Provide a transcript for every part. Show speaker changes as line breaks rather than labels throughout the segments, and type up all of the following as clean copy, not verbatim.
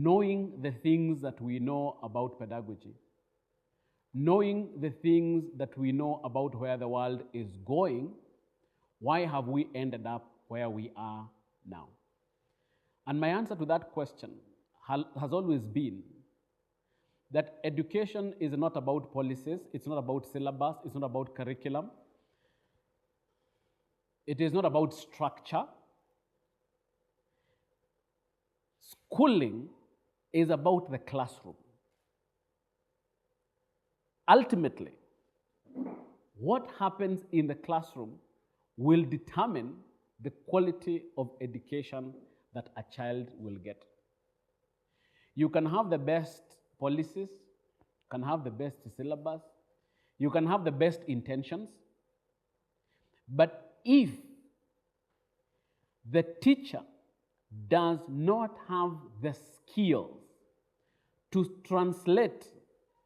knowing the things that we know about pedagogy, knowing the things that we know about where the world is going, why have we ended up where we are now? And my answer to that question has always been that education is not about policies, it's not about syllabus, it's not about curriculum, it is not about structure. Schooling is about the classroom. Ultimately, what happens in the classroom will determine the quality of education that a child will get. You can have the best policies, can have the best syllabus, you can have the best intentions, but if the teacher does not have the skills to translate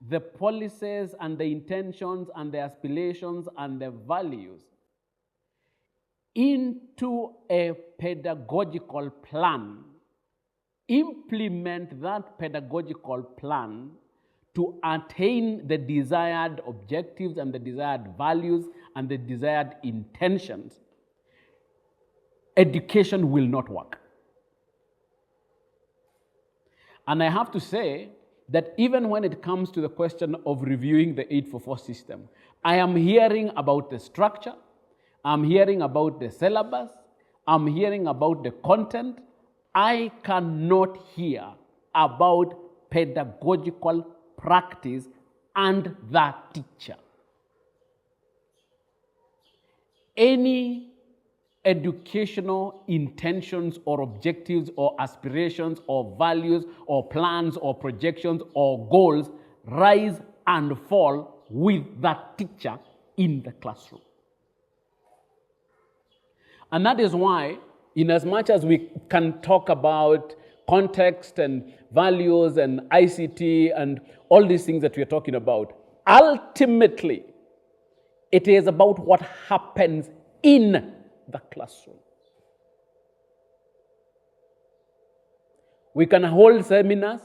the policies and the intentions and the aspirations and the values into a pedagogical plan, implement that pedagogical plan to attain the desired objectives and the desired values and the desired intentions, education will not work. And I have to say that even when it comes to the question of reviewing the 844 system, I am hearing about the structure, I'm hearing about the syllabus, I'm hearing about the content. I cannot hear about pedagogical practice and the teacher. Any educational intentions or objectives or aspirations or values or plans or projections or goals rise and fall with that teacher in the classroom. And that is why, in as much as we can talk about context and values and ICT and all these things that we are talking about, ultimately, it is about what happens in the classroom. We can hold seminars,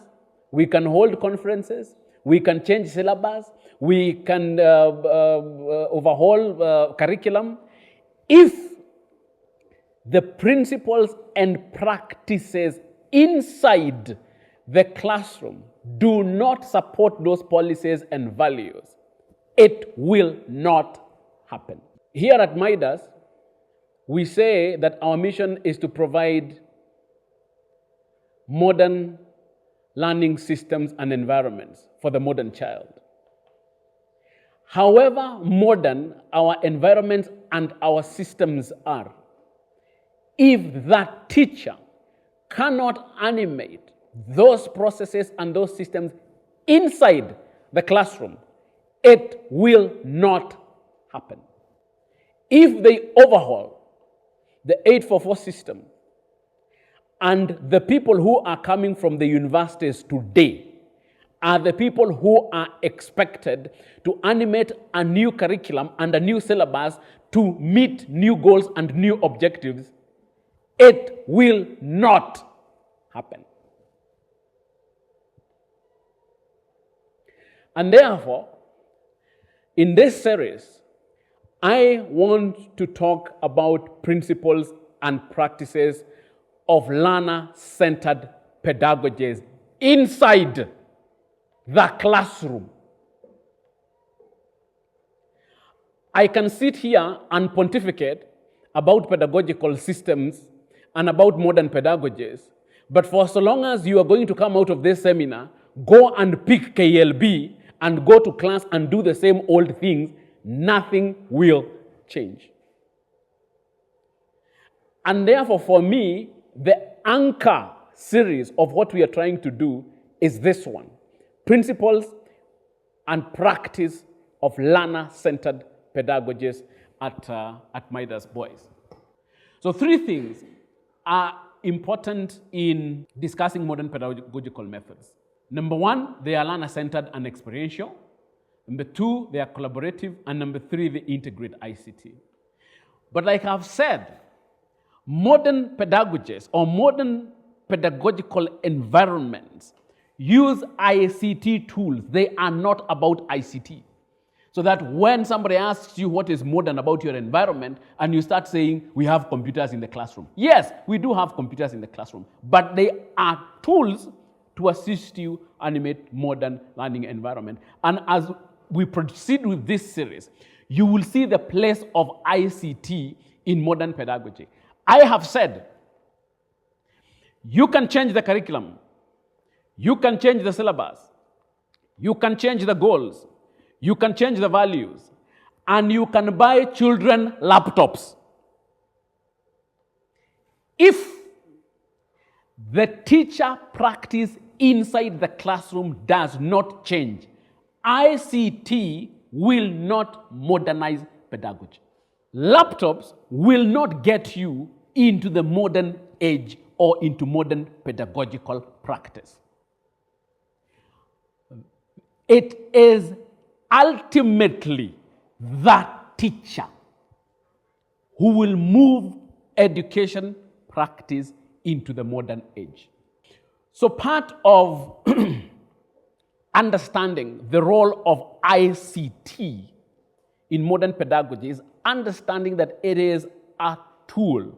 we can hold conferences, we can change syllabus, we can overhaul curriculum. If the principles and practices inside the classroom do not support those policies and values, it will not happen. Here at Midas, we say that our mission is to provide modern learning systems and environments for the modern child. However modern our environments and our systems are, if that teacher cannot animate those processes and those systems inside the classroom, it will not happen. If they overhaul the 844 system and the people who are coming from the universities today are the people who are expected to animate a new curriculum and a new syllabus to meet new goals and new objectives, it will not happen. And therefore, in this series, I want to talk about principles and practices of learner-centered pedagogies inside the classroom. I can sit here and pontificate about pedagogical systems and about modern pedagogies, but for so long as you are going to come out of this seminar, go and pick KLB and go to class and do the same old things, nothing will change. And therefore, for me, the anchor series of what we are trying to do is this one: principles and practice of learner-centered pedagogies at Midas Boys. So 3 things are important in discussing modern pedagogical methods. Number 1, they are learner-centered and experiential. Number 2, they are collaborative. And number 3, they integrate ICT. But like I've said, modern pedagogies or modern pedagogical environments use ICT tools. They are not about ICT. So that when somebody asks you what is modern about your environment, and you start saying, we have computers in the classroom. Yes, we do have computers in the classroom, but they are tools to assist you animate modern learning environment. And as we proceed with this series, you will see the place of ICT in modern pedagogy. I have said, you can change the curriculum, you can change the syllabus, you can change the goals, you can change the values, and you can buy children laptops. If the teacher practice inside the classroom does not change, ICT will not modernize pedagogy. Laptops will not get you into the modern age or into modern pedagogical practice. It is ultimately that teacher who will move education practice into the modern age. So part of understanding the role of ICT in modern pedagogy is understanding that it is a tool.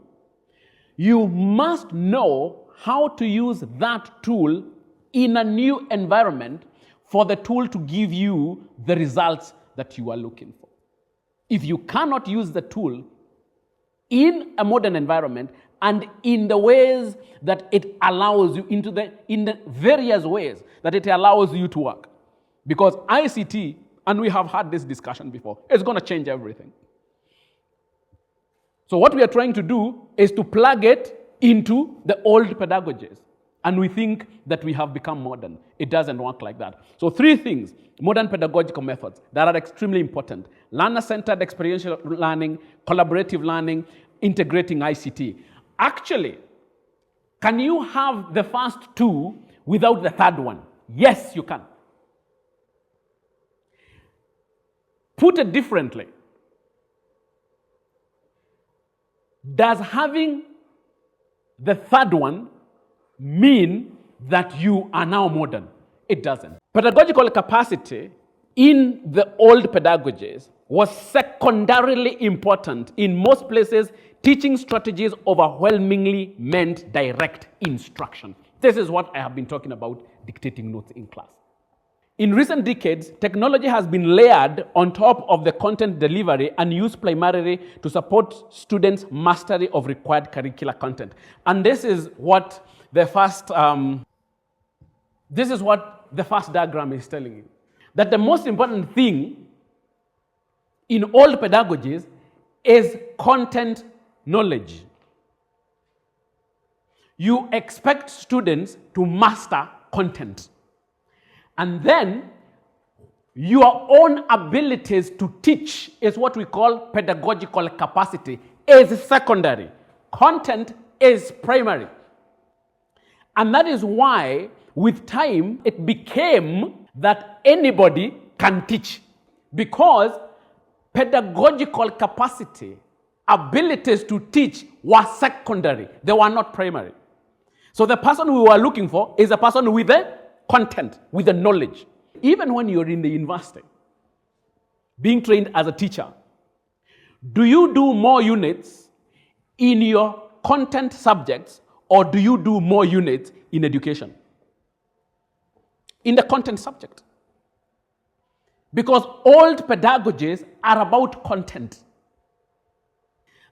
You must know how to use that tool in a new environment for the tool to give you the results that you are looking for. If you cannot use the tool in a modern environment and in the ways that it allows you, in the various ways that it allows you to work, because ICT, and we have had this discussion before, it's going to change everything. So what we are trying to do is to plug it into the old pedagogies. And we think that we have become modern. It doesn't work like that. So 3 things, modern pedagogical methods that are extremely important: learner-centered experiential learning, collaborative learning, integrating ICT. Actually, can you have the first 2 without the third one? Yes, you can. Put it differently, does having the third one mean that you are now modern? It doesn't. Pedagogical capacity in the old pedagogies was secondarily important. In most places, teaching strategies overwhelmingly meant direct instruction. This is what I have been talking about, dictating notes in class. In recent decades, technology has been layered on top of the content delivery and used primarily to support students' mastery of required curricular content. And this is what the first diagram is telling you. That the most important thing in old pedagogies is content knowledge. You expect students to master content. And then your own abilities to teach is what we call pedagogical capacity, is secondary. Content is primary. And that is why, with time, it became that anybody can teach. Because pedagogical capacity, abilities to teach were secondary. They were not primary. So the person we were looking for is a person with the content, with the knowledge. Even when you're in the university, being trained as a teacher, do you do more units in your content subjects, or do you do more units in education? In the content subject. Because old pedagogies are about content.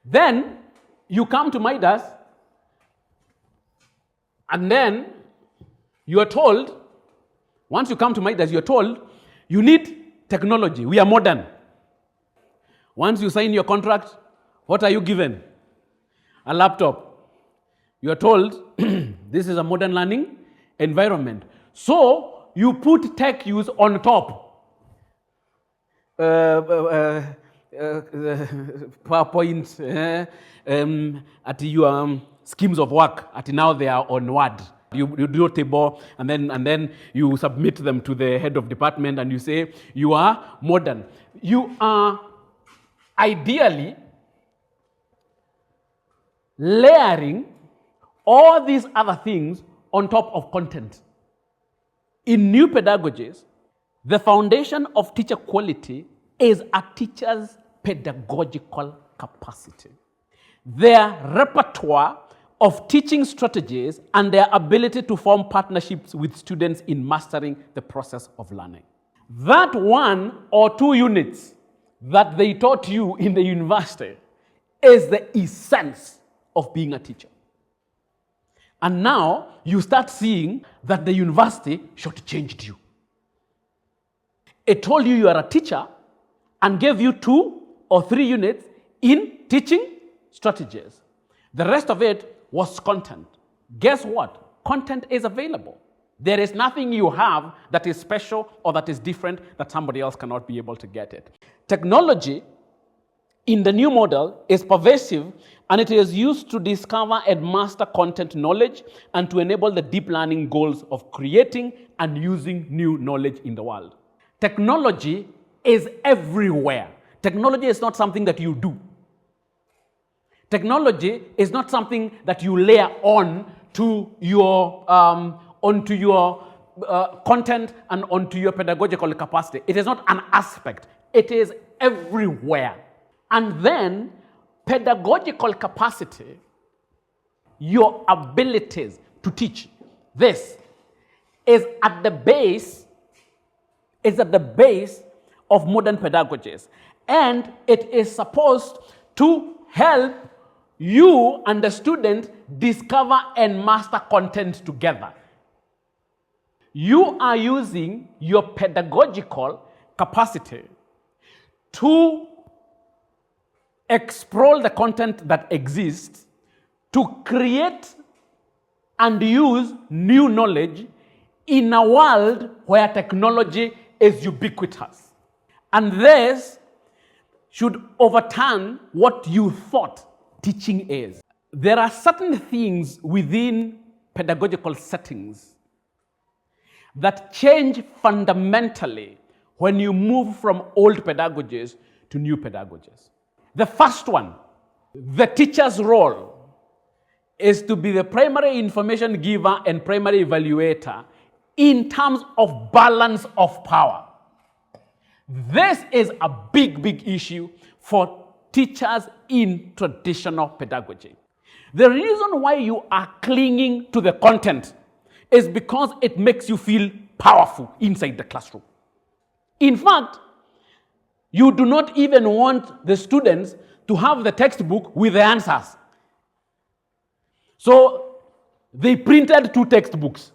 Then you come to Midas, and then you are told, once you come to Midas, you are told, you need technology. We are modern. Once you sign your contract, what are you given? A laptop. You are told, this is a modern learning environment. So you put tech use on top. PowerPoint, at your schemes of work, at now they are on Word. You do a table, and then you submit them to the head of department, and you say, you are modern. You are ideally layering all these other things on top of content. In new pedagogies, the foundation of teacher quality is a teacher's pedagogical capacity, their repertoire of teaching strategies, and their ability to form partnerships with students in mastering the process of learning. That 1 or 2 units that they taught you in the university is the essence of being a teacher. And now you start seeing that the university shortchanged you. It told you you are a teacher and gave you 2 or 3 units in teaching strategies. The rest of it was content. Guess what? Content is available. There is nothing you have that is special or that is different that somebody else cannot be able to get it. Technology in the new model is pervasive, and it is used to discover and master content knowledge and to enable the deep learning goals of creating and using new knowledge in the world. Technology is everywhere. Technology is not something that you do. Technology is not something that you layer on to your onto your content and onto your pedagogical capacity. It is not an aspect. It is everywhere. And then pedagogical capacity, your abilities to teach, this is at the base of modern pedagogies. And it is supposed to help you and the student discover and master content together. You are using your pedagogical capacity to explore the content that exists, to create and use new knowledge in a world where technology is ubiquitous. And this should overturn what you thought teaching is. There are certain things within pedagogical settings that change fundamentally when you move from old pedagogies to new pedagogies. The first one, the teacher's role, is to be the primary information giver and primary evaluator in terms of balance of power. This is a big issue for teachers in traditional pedagogy. The reason why you are clinging to the content is because it makes you feel powerful inside the classroom. In fact, you do not even want the students to have the textbook with the answers. So they printed 2 textbooks.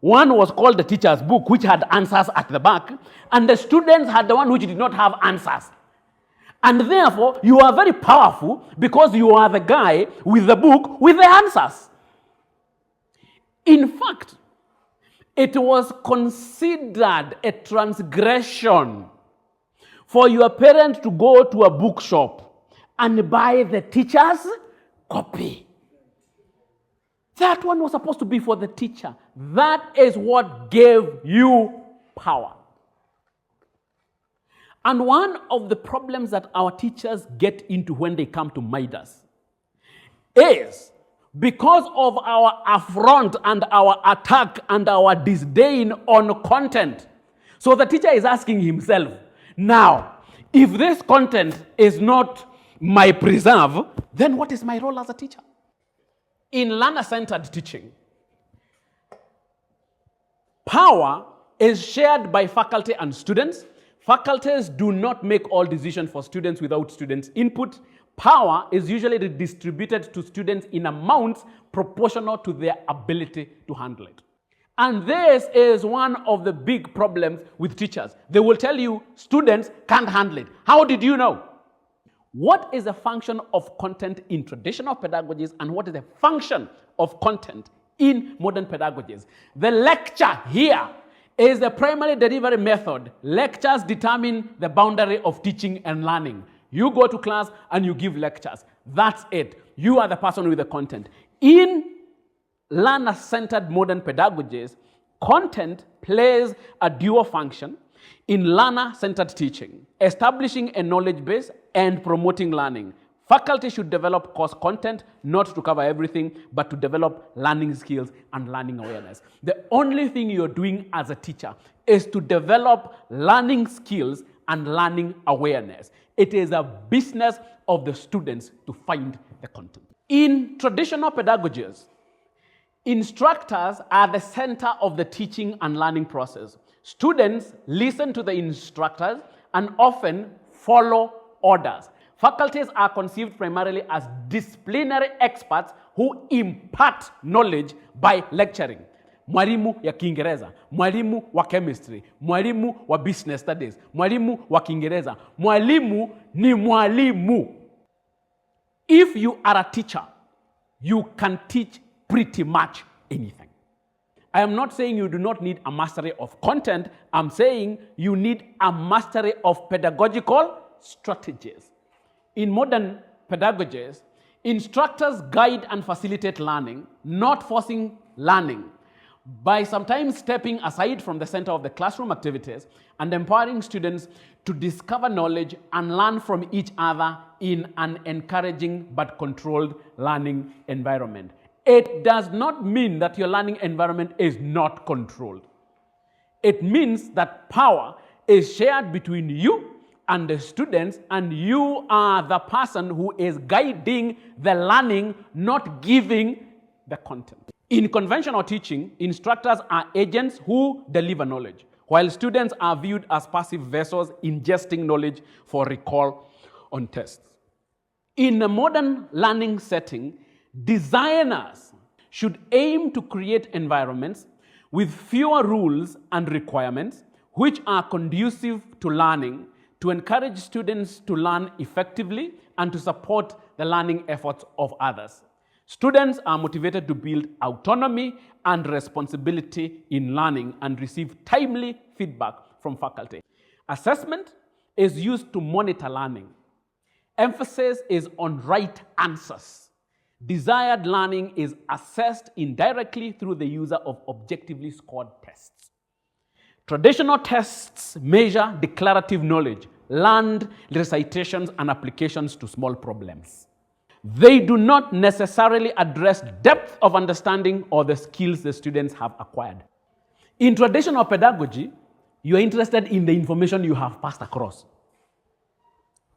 One was called the teacher's book, which had answers at the back, and the students had the one which did not have answers. And therefore, you are very powerful because you are the guy with the book with the answers. In fact, it was considered a transgression for your parent to go to a bookshop and buy the teacher's copy. That one was supposed to be for the teacher. That is what gave you power. And one of the problems that our teachers get into when they come to Midas is because of our affront and our attack and our disdain on content. So the teacher is asking himself, now, if this content is not my preserve, then what is my role as a teacher? In learner-centered teaching, power is shared by faculty and students. Faculties do not make all decisions for students without students' input. Power is usually redistributed to students in amounts proportional to their ability to handle it. And this is one of the big problems with teachers. They will tell you students can't handle it. How did you know? What is the function of content in traditional pedagogies and what is the function of content in modern pedagogies? The lecture here is the primary delivery method. Lectures determine the boundary of teaching and learning. You go to class and you give lectures. That's it. You are the person with the content. In learner-centered modern pedagogies, content plays a dual function in learner-centered teaching, establishing a knowledge base and promoting learning. Faculty should develop course content, not to cover everything, but to develop learning skills and learning awareness. The only thing you're doing as a teacher is to develop learning skills and learning awareness. It is a business of the students to find the content. In traditional pedagogies, instructors are the center of the teaching and learning process. Students listen to the instructors and often follow orders. Faculties are conceived primarily as disciplinary experts who impart knowledge by lecturing. Mwalimu ya Kiingereza, mwalimu wa chemistry, mwalimu wa business studies, mwalimu wa Kiingereza. Mwalimu ni mwalimu. If you are a teacher, you can teach pretty much anything. I am not saying you do not need a mastery of content. I'm saying you need a mastery of pedagogical strategies. In modern pedagogies, instructors guide and facilitate learning, not forcing learning, by sometimes stepping aside from the center of the classroom activities and empowering students to discover knowledge and learn from each other in an encouraging but controlled learning environment. It does not mean that your learning environment is not controlled. It means that power is shared between you and the students, and you are the person who is guiding the learning, not giving the content. In conventional teaching, instructors are agents who deliver knowledge, while students are viewed as passive vessels ingesting knowledge for recall on tests. In a modern learning setting, designers should aim to create environments with fewer rules and requirements which are conducive to learning, to encourage students to learn effectively and to support the learning efforts of others. Students are motivated to build autonomy and responsibility in learning and receive timely feedback from faculty. Assessment is used to monitor learning. Emphasis is on right answers. Desired learning is assessed indirectly through the use of objectively scored tests. Traditional tests measure declarative knowledge, learned recitations, and applications to small problems. They do not necessarily address depth of understanding or the skills the students have acquired. In traditional pedagogy, you are interested in the information you have passed across,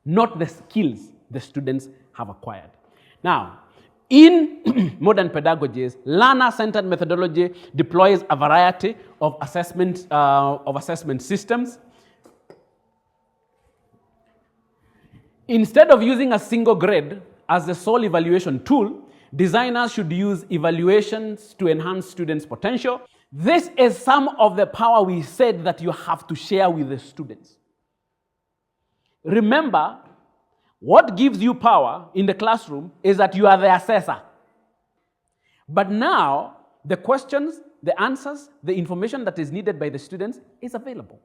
not the skills the students have acquired. Now, in modern pedagogies, learner-centered methodology deploys a variety of assessment systems. Instead of using a single grade as the sole evaluation tool, designers should use evaluations to enhance students' potential. This is some of the power we said that you have to share with the students. Remember, what gives you power in the classroom is that you are the assessor. But now, the questions, the answers, the information that is needed by the students is available.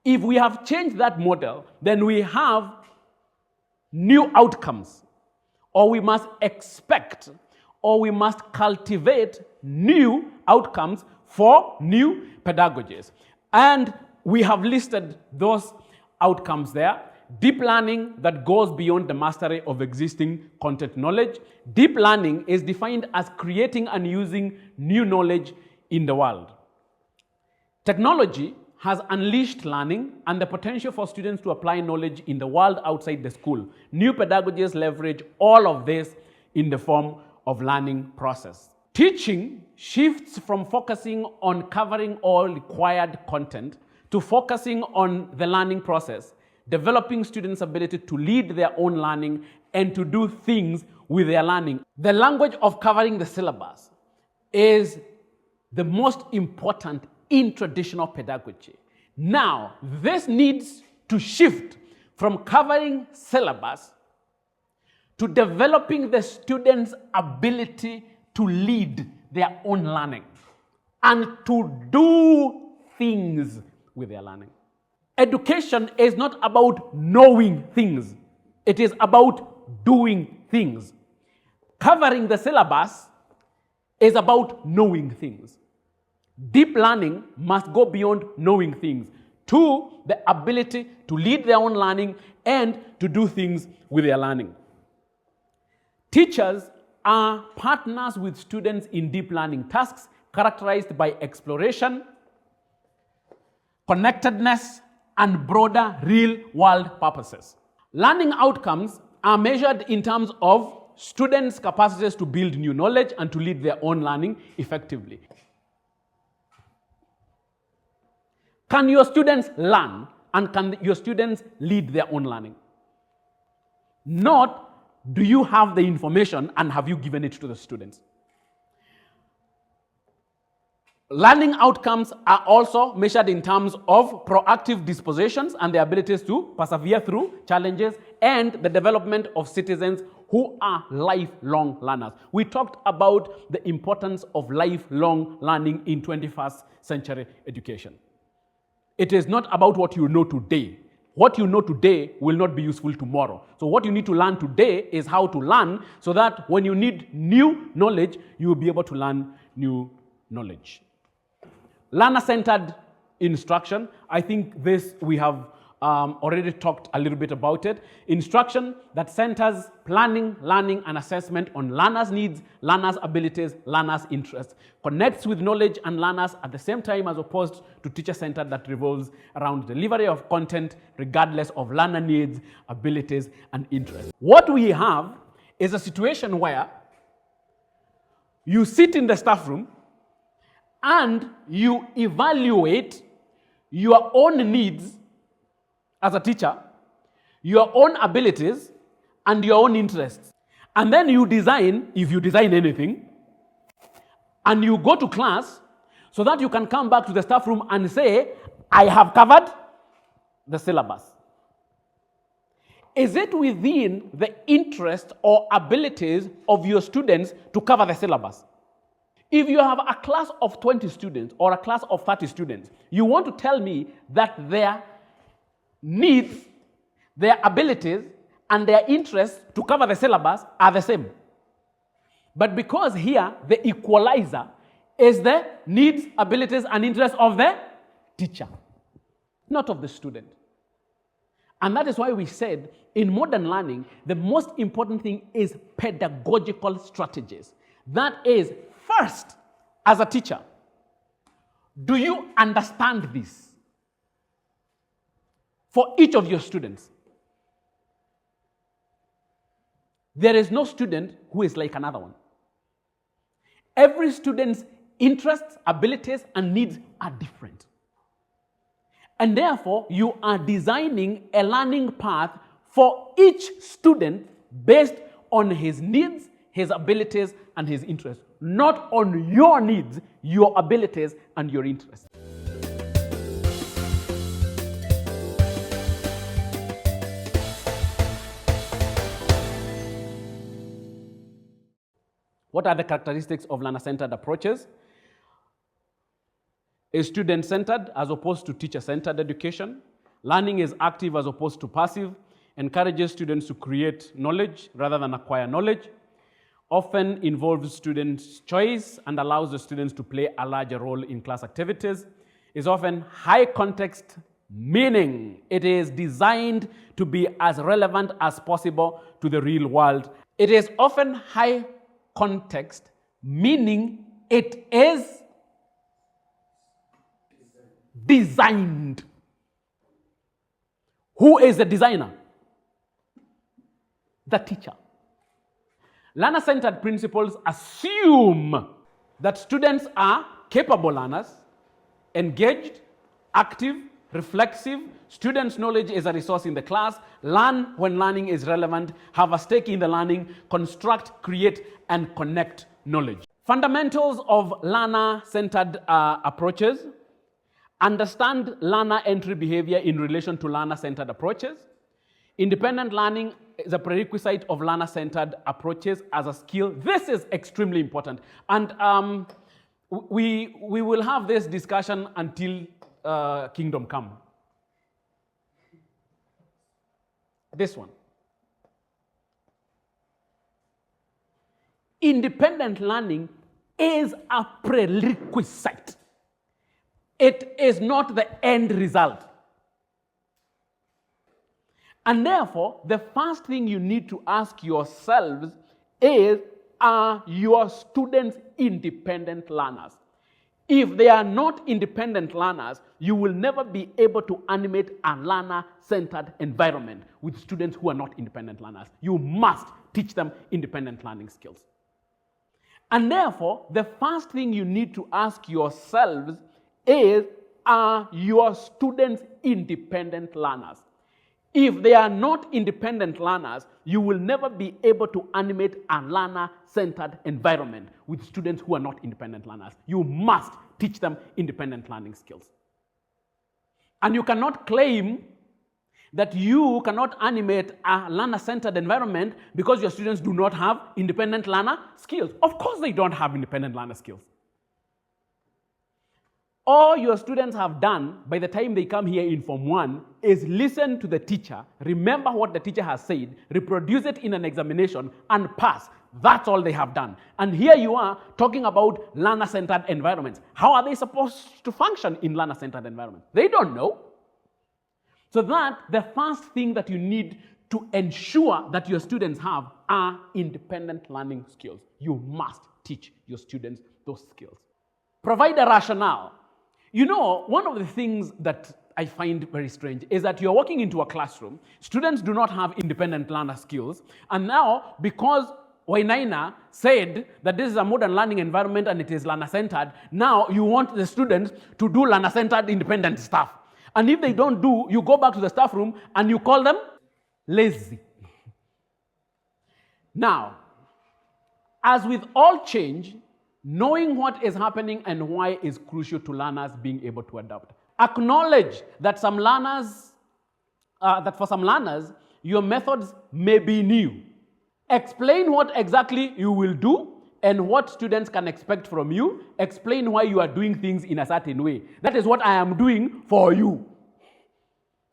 If we have changed that model, then we have new outcomes, or we must expect, or we must cultivate new outcomes for new pedagogies. And we have listed those outcomes there. Deep learning that goes beyond the mastery of existing content knowledge. Deep learning is defined as creating and using new knowledge in the world. Technology has unleashed learning and the potential for students to apply knowledge in the world outside the school. New pedagogies leverage all of this in the form of learning process. Teaching shifts from focusing on covering all required content to focusing on the learning process, developing students' ability to lead their own learning and to do things with their learning. The language of covering the syllabus is the most important in traditional pedagogy. Now, this needs to shift from covering syllabus to developing the students' ability to lead their own learning and to do things with their learning. Education is not about knowing things. It is about doing things. Covering the syllabus is about knowing things. Deep learning must go beyond knowing things to the ability to lead their own learning and to do things with their learning. Teachers are partners with students in deep learning tasks characterized by exploration, connectedness, and broader real-world purposes. Learning outcomes are measured in terms of students' capacities to build new knowledge and to lead their own learning effectively. Can your students learn and can your students lead their own learning? Not do you have the information and have you given it to the students? Learning outcomes are also measured in terms of proactive dispositions and the abilities to persevere through challenges and the development of citizens who are lifelong learners. We talked about the importance of lifelong learning in 21st century education. It is not about what you know today. What you know today will not be useful tomorrow. So what you need to learn today is how to learn so that when you need new knowledge, you will be able to learn new knowledge. Learner-centered instruction. I think this we have already talked a little bit about it. Instruction that centers planning, learning, and assessment on learners' needs, learners' abilities, learners' interests. Connects with knowledge and learners at the same time as opposed to teacher-centered that revolves around delivery of content regardless of learner needs, abilities, and interests. What we have is a situation where you sit in the staff room and you evaluate your own needs as a teacher, your own abilities, and your own interests. And then you design, if you design anything, and you go to class so that you can come back to the staff room and say, I have covered the syllabus. Is it within the interest or abilities of your students to cover the syllabus? If you have a class of 20 students or a class of 30 students, you want to tell me that their needs, their abilities, and their interests to cover the syllabus are the same. But because here the equalizer is the needs, abilities, and interests of the teacher, not of the student. And that is why we said in modern learning, the most important thing is pedagogical strategies. That is, first, as a teacher, do you understand this for each of your students? There is no student who is like another one. Every student's interests, abilities, and needs are different. And therefore, you are designing a learning path for each student based on his needs, his abilities, and his interests, not on your needs, your abilities, and your interests. What are the characteristics of learner-centered approaches? Is student-centered as opposed to teacher-centered education. Learning is active as opposed to passive. Encourages students to create knowledge rather than acquire knowledge. Often involves students' choice and allows the students to play a larger role in class activities. Is often high context, meaning it is designed to be as relevant as possible to the real world. It is often high context, meaning it is designed. Who is the designer? The teacher. Learner-centered principles assume that students are capable learners, engaged, active, reflexive. Students' knowledge is a resource in the class. Learn when learning is relevant. Have a stake in the learning. Construct, create, and connect knowledge. Fundamentals of learner-centered approaches. Understand learner entry behavior in relation to learner-centered approaches. Independent learning is a prerequisite of learner-centered approaches as a skill. This is extremely important. And we will have this discussion until kingdom come. This one. Independent learning is a prerequisite. It is not the end result. And therefore, the first thing you need to ask yourselves is, are your students independent learners? If they are not independent learners, you will never be able to animate a learner-centered environment with students who are not independent learners. You must teach them independent learning skills. And therefore, the first thing you need to ask yourselves is, are your students independent learners? If they are not independent learners, you will never be able to animate a learner-centered environment with students who are not independent learners. You must teach them independent learning skills. And you cannot claim that you cannot animate a learner-centered environment because your students do not have independent learner skills. Of course they don't have independent learner skills. All your students have done by the time they come here in Form 1 is listen to the teacher, remember what the teacher has said, reproduce it in an examination, and pass. That's all they have done. And here you are talking about learner-centered environments. How are they supposed to function in learner-centered environments? They don't know. So that the first thing that you need to ensure that your students have are independent learning skills. You must teach your students those skills. Provide a rationale. You know, one of the things that I find very strange is that you're walking into a classroom, students do not have independent learner skills, and now because Wainaina said that this is a modern learning environment and it is learner-centered, now you want the students to do learner-centered independent stuff. And if they don't do, you go back to the staff room and you call them lazy. Now, as with all change, knowing what is happening and why is crucial to learners being able to adapt. Acknowledge that for some learners, your methods may be new. Explain what exactly you will do and what students can expect from you. Explain why you are doing things in a certain way. That is what I am doing for you.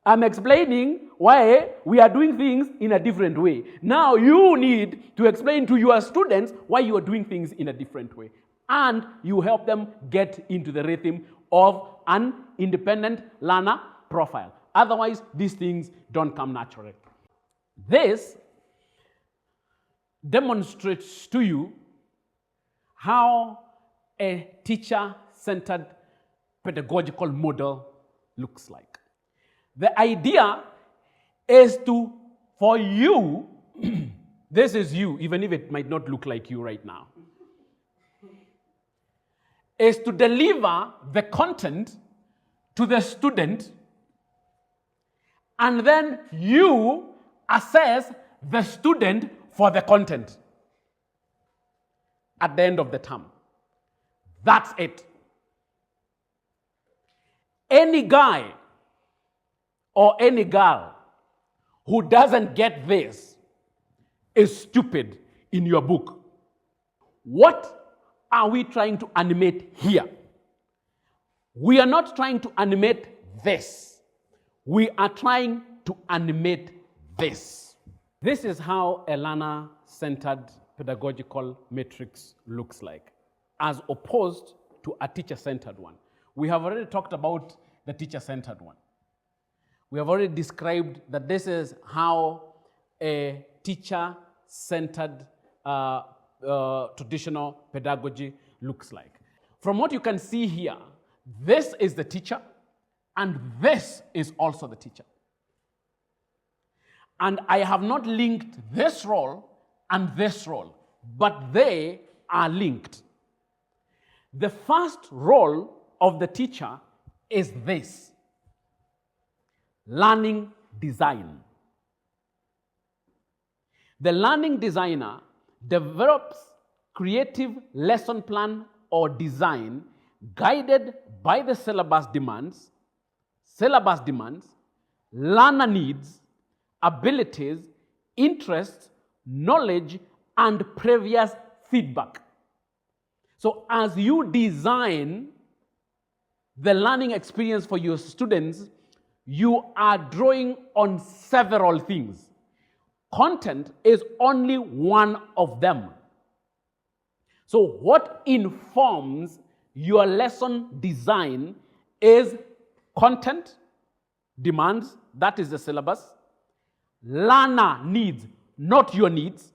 I'm explaining why we are doing things in a different way. Now you need to explain to your students why you are doing things in a different way. And you help them get into the rhythm of an independent learner profile. Otherwise, these things don't come naturally. This demonstrates to you how a teacher-centered pedagogical model looks like. The idea is for you, this is you, even if it might not look like you right now, is to deliver the content to the student, and then you assess the student for the content at the end of the term. That's it. Any guy or any girl who doesn't get this is stupid in your book. What are we trying to animate here? We are not trying to animate this. We are trying to animate this. This is how a learner-centered pedagogical matrix looks like, as opposed to a teacher-centered one. We have already talked about the teacher-centered one. We have already described that this is how a teacher-centered traditional pedagogy looks like. From what you can see here, this is the teacher, and this is also the teacher. And I have not linked this role and this role, but they are linked. The first role of the teacher is this: learning design. The learning designer develops creative lesson plan or design guided by the syllabus demands, learner needs, abilities, interests, knowledge, and previous feedback. So as you design the learning experience for your students, you are drawing on several things. Content is only one of them. So what informs your lesson design is content, demands, that is the syllabus, learner needs, not your needs,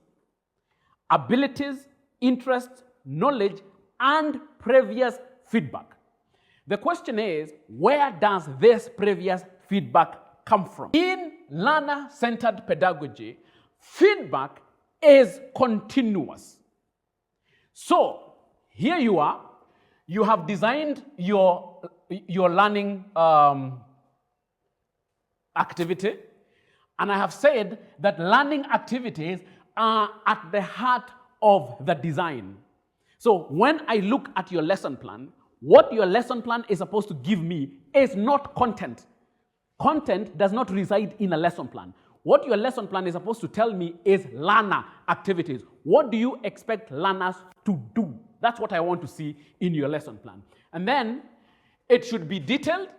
abilities, interests, knowledge, and previous feedback. The question is, where does this previous feedback come from? In learner-centered pedagogy, feedback is continuous. So, here you are, you have designed your learning activity, and I have said that learning activities are at the heart of the design. So when I look at your lesson plan, what your lesson plan is supposed to give me is not content. Content does not reside in a lesson plan. What your lesson plan is supposed to tell me is learner activities. What do you expect learners to do? That's what I want to see in your lesson plan. And then it should be detailed,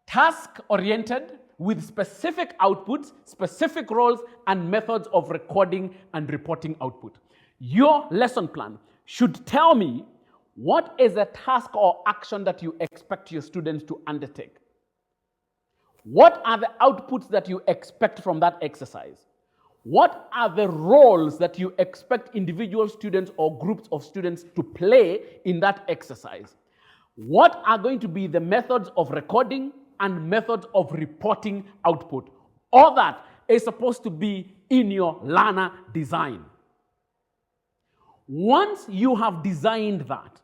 task-oriented, with specific outputs, specific roles, and methods of recording and reporting output. Your lesson plan should tell me what is the task or action that you expect your students to undertake. What are the outputs that you expect from that exercise? What are the roles that you expect individual students or groups of students to play in that exercise? What are going to be the methods of recording and methods of reporting output? All that is supposed to be in your learner design. Once you have designed that,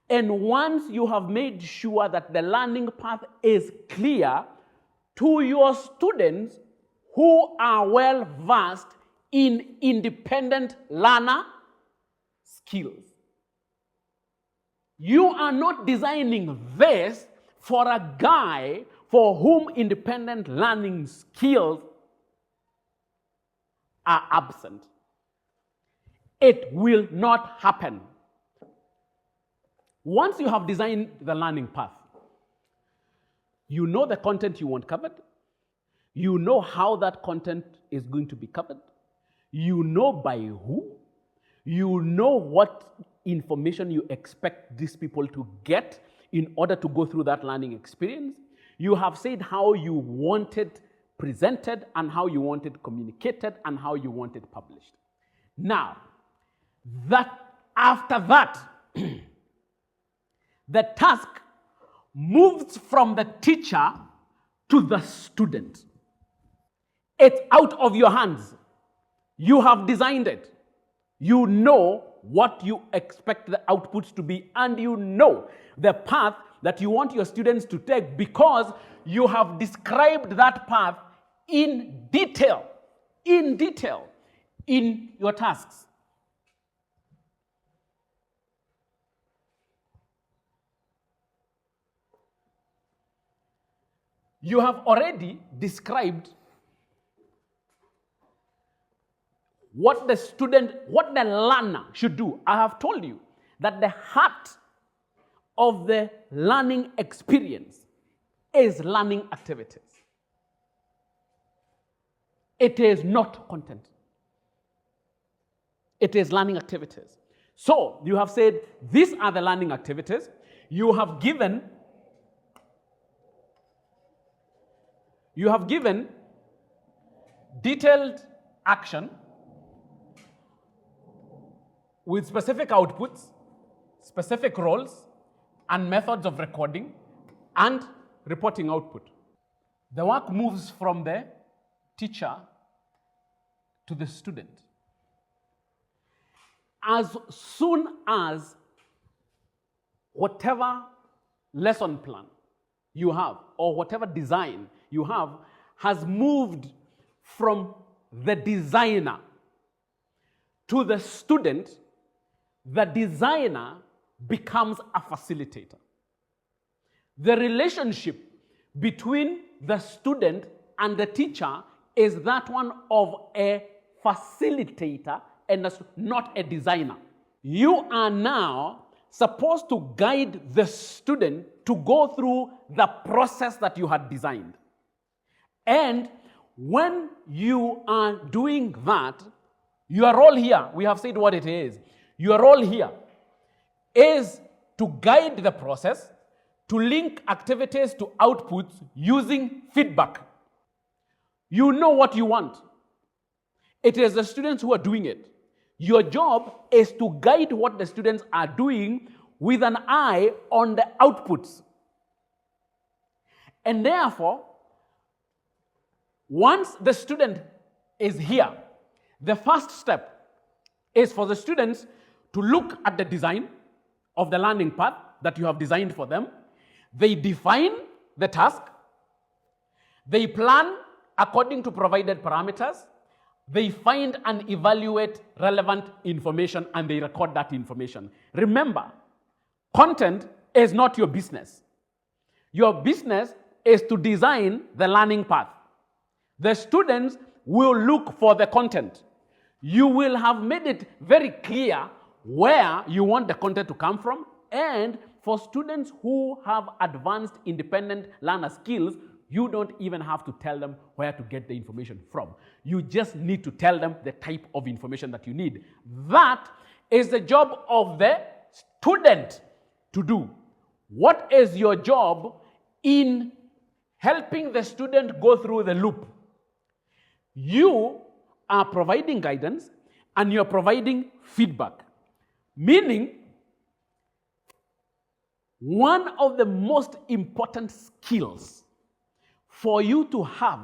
and once you have made sure that the learning path is clear to your students who are well versed in independent learner skills. You are not designing this for a guy for whom independent learning skills are absent. It will not happen. Once you have designed the learning path, you know the content you want covered. You know how that content is going to be covered. You know by who. You know what information you expect these people to get in order to go through that learning experience. You have said how you want it presented and how you want it communicated and how you want it published. Now, after that, the task moves from the teacher to the student. It's out of your hands. You have designed it. You know what you expect the outputs to be, and you know the path that you want your students to take because you have described that path in detail in your tasks. You have already described what the learner should do. I have told you that the heart of the learning experience is learning activities. It is not content. It is learning activities. So you have said, these are the learning activities. You have given detailed action with specific outputs, specific roles, and methods of recording and reporting output. The work moves from the teacher to the student. As soon as whatever lesson plan you have or whatever design you have has moved from the designer to the student, the designer becomes a facilitator. The relationship between the student and the teacher is that one of a facilitator and not a designer. You are now supposed to guide the student to go through the process that you had designed. And when you are doing that, your role here, we have said what it is. Your role here is to guide the process, to link activities to outputs using feedback. You know what you want. It is the students who are doing it. Your job is to guide what the students are doing with an eye on the outputs. And therefore, once the student is here, the first step is for the students to look at the design of the learning path that you have designed for them. They define the task. They plan according to provided parameters. They find and evaluate relevant information and they record that information. Remember, content is not your business. Your business is to design the learning path. The students will look for the content. You will have made it very clear where you want the content to come from, and for students who have advanced independent learner skills, you don't even have to tell them where to get the information from. You just need to tell them the type of information that you need. That is the job of the student to do. What is your job in helping the student go through the loop? You are providing guidance and you're providing feedback. Meaning, one of the most important skills for you to have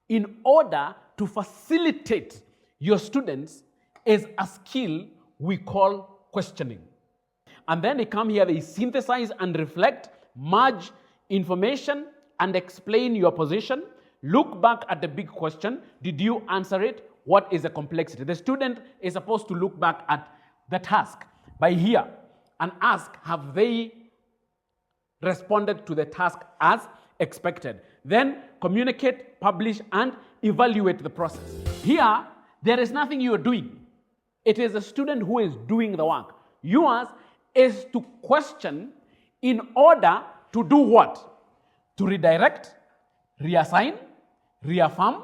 in order to facilitate your students is a skill we call questioning. And then they come here, they synthesize and reflect, merge information and explain your position. Look back at the big question. Did you answer it? What is the complexity? The student is supposed to look back at the task by here and ask, have they responded to the task as expected? Then communicate, publish, and evaluate the process. Here, there is nothing you are doing. It is the student who is doing the work. Yours is to question in order to do what? To redirect, reassign, reaffirm,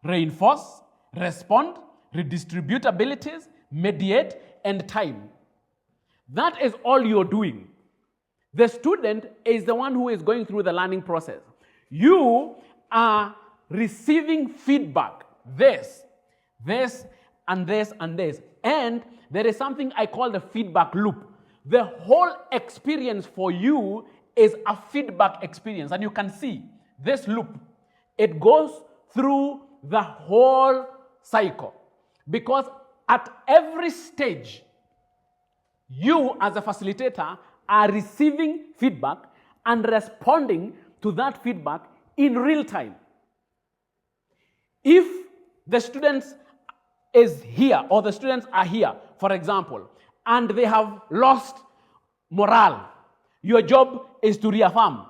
reinforce, respond, redistribute abilities, mediate, and time. That is all you're doing. The student is the one who is going through the learning process. You are receiving feedback, this, and this, and this. And there is something I call the feedback loop. The whole experience for you is a feedback experience. And you can see this loop. It goes through the whole cycle. Because at every stage, you as a facilitator are receiving feedback and responding to that feedback in real time. If the students is here or the students are here, for example, and they have lost morale, your job is to reaffirm.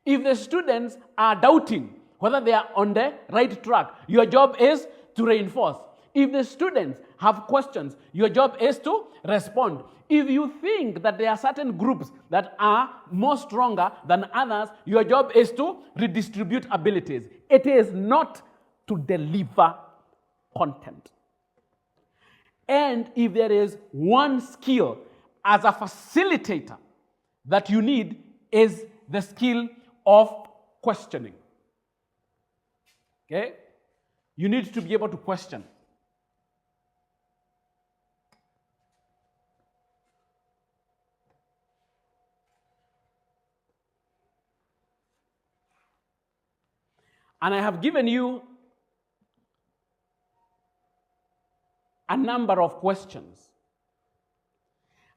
If the students are doubting whether they are on the right track, your job is to reinforce. If the students have questions, your job is to respond. If you think that there are certain groups that are more stronger than others, your job is to redistribute abilities. It is not to deliver content. And if there is one skill as a facilitator that you need, is the skill of questioning. Okay? You need to be able to question. And I have given you a number of questions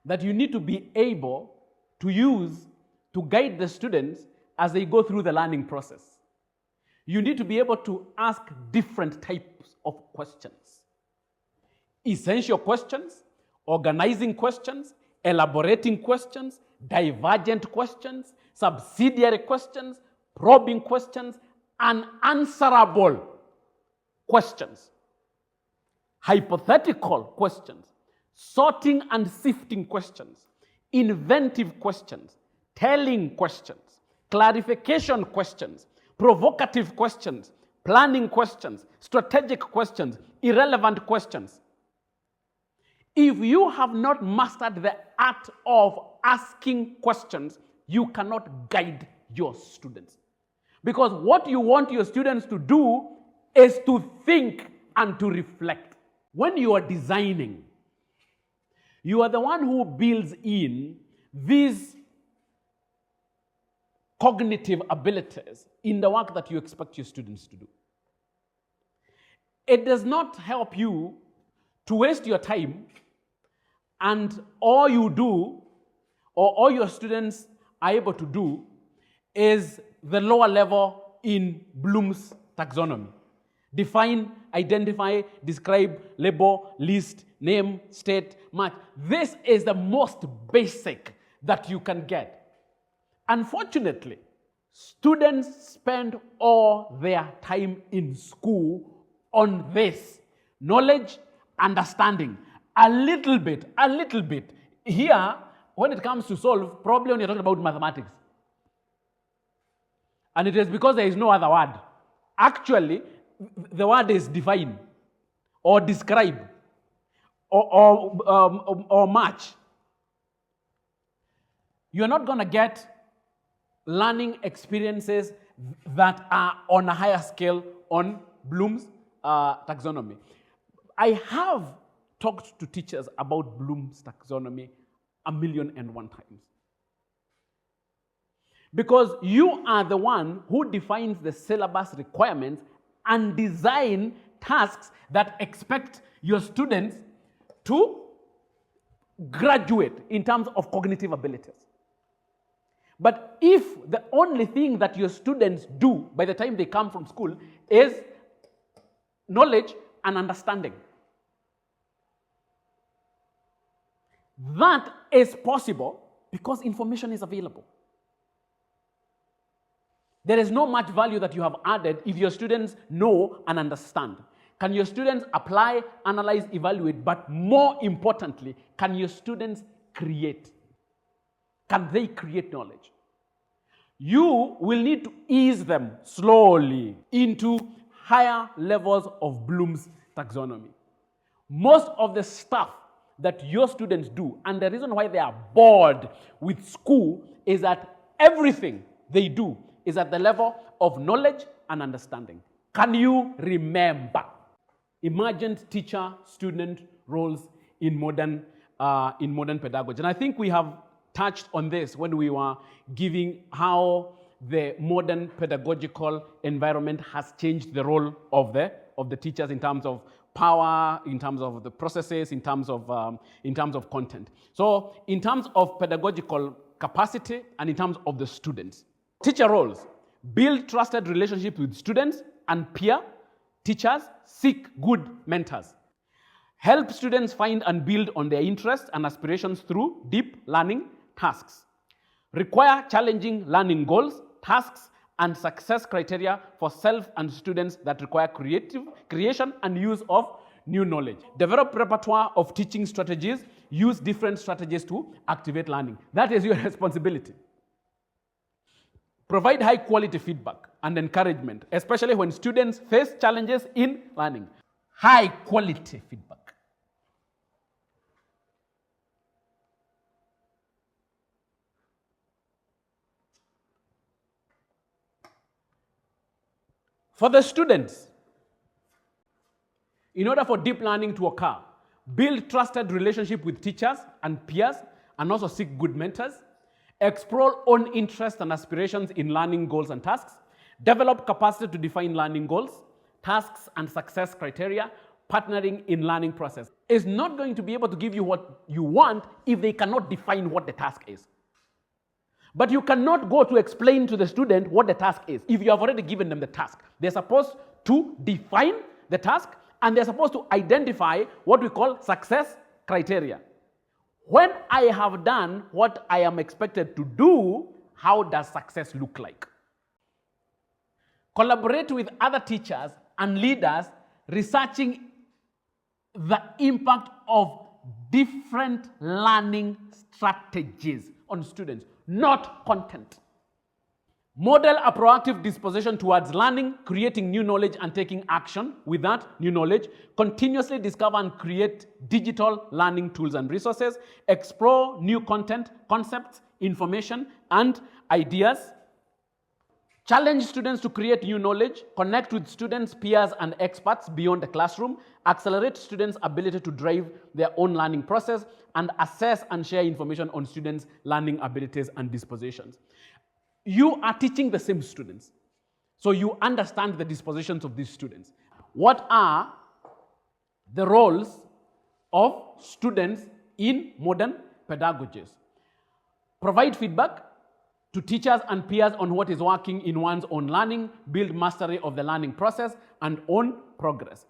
that you need to be able to use to guide the students as they go through the learning process. You need to be able to ask different types of questions. Essential questions, organizing questions, elaborating questions, divergent questions, subsidiary questions, probing questions, unanswerable questions, hypothetical questions, sorting and sifting questions, inventive questions, telling questions, clarification questions, provocative questions, planning questions, strategic questions, irrelevant questions. If you have not mastered the art of asking questions, you cannot guide your students. Because what you want your students to do is to think and to reflect. When you are designing, you are the one who builds in these cognitive abilities in the work that you expect your students to do. It does not help you to waste your time and all you do or all your students are able to do is the lower level in Bloom's taxonomy. Define, identify, describe, label, list, name, state, match. This is the most basic that you can get. Unfortunately, students spend all their time in school on this knowledge, understanding. A little bit. Here, when it comes to solve, probably when you're talking about mathematics. And it is because there is no other word. Actually, the word is define, or describe, or match. You're not going to get learning experiences that are on a higher scale on Bloom's taxonomy. I have talked to teachers about Bloom's taxonomy 1,000,001 times. Because you are the one who defines the syllabus requirements and design tasks that expect your students to graduate in terms of cognitive abilities. But if the only thing that your students do by the time they come from school is knowledge and understanding, that is possible because information is available. There is no much value that you have added if your students know and understand. Can your students apply, analyze, evaluate, but more importantly, can your students create? Can they create knowledge? You will need to ease them slowly into higher levels of Bloom's taxonomy. Most of the stuff that your students do, and the reason why they are bored with school, is that everything they do is at the level of knowledge and understanding. Can you remember imagined teacher-student roles in modern pedagogy? And I think we have touched on this when we were giving how the modern pedagogical environment has changed the role of the teachers in terms of power, in terms of the processes, in terms of content. So in terms of pedagogical capacity and in terms of the students. Teacher roles: build trusted relationships with students and peer teachers, seek good mentors. Help students find and build on their interests and aspirations through deep learning tasks. Require challenging learning goals, tasks, and success criteria for self and students that require creation and use of new knowledge. Develop repertoire of teaching strategies. Use different strategies to activate learning. That is your responsibility. Provide high quality feedback and encouragement, especially when students face challenges in learning. High quality feedback. For the students, in order for deep learning to occur, build trusted relationship with teachers and peers, and also seek good mentors. Explore own interests and aspirations in learning goals and tasks. Develop capacity to define learning goals, tasks, and success criteria. Partnering in learning process is not going to be able to give you what you want if they cannot define what the task is. But you cannot go to explain to the student what the task is if you have already given them the task. They're supposed to define the task and they're supposed to identify what we call success criteria. When I have done what I am expected to do, how does success look like? Collaborate with other teachers and leaders researching the impact of different learning strategies on students, not content. Model a proactive disposition towards learning, creating new knowledge and taking action with that new knowledge. Continuously discover and create digital learning tools and resources. Explore new content, concepts, information, and ideas. Challenge students to create new knowledge, connect with students, peers, and experts beyond the classroom, accelerate students' ability to drive their own learning process, and assess and share information on students' learning abilities and dispositions. You are teaching the same students, so you understand the dispositions of these students. What are the roles of students in modern pedagogies? Provide feedback to teachers and peers on what is working in one's own learning, build mastery of the learning process and own progress.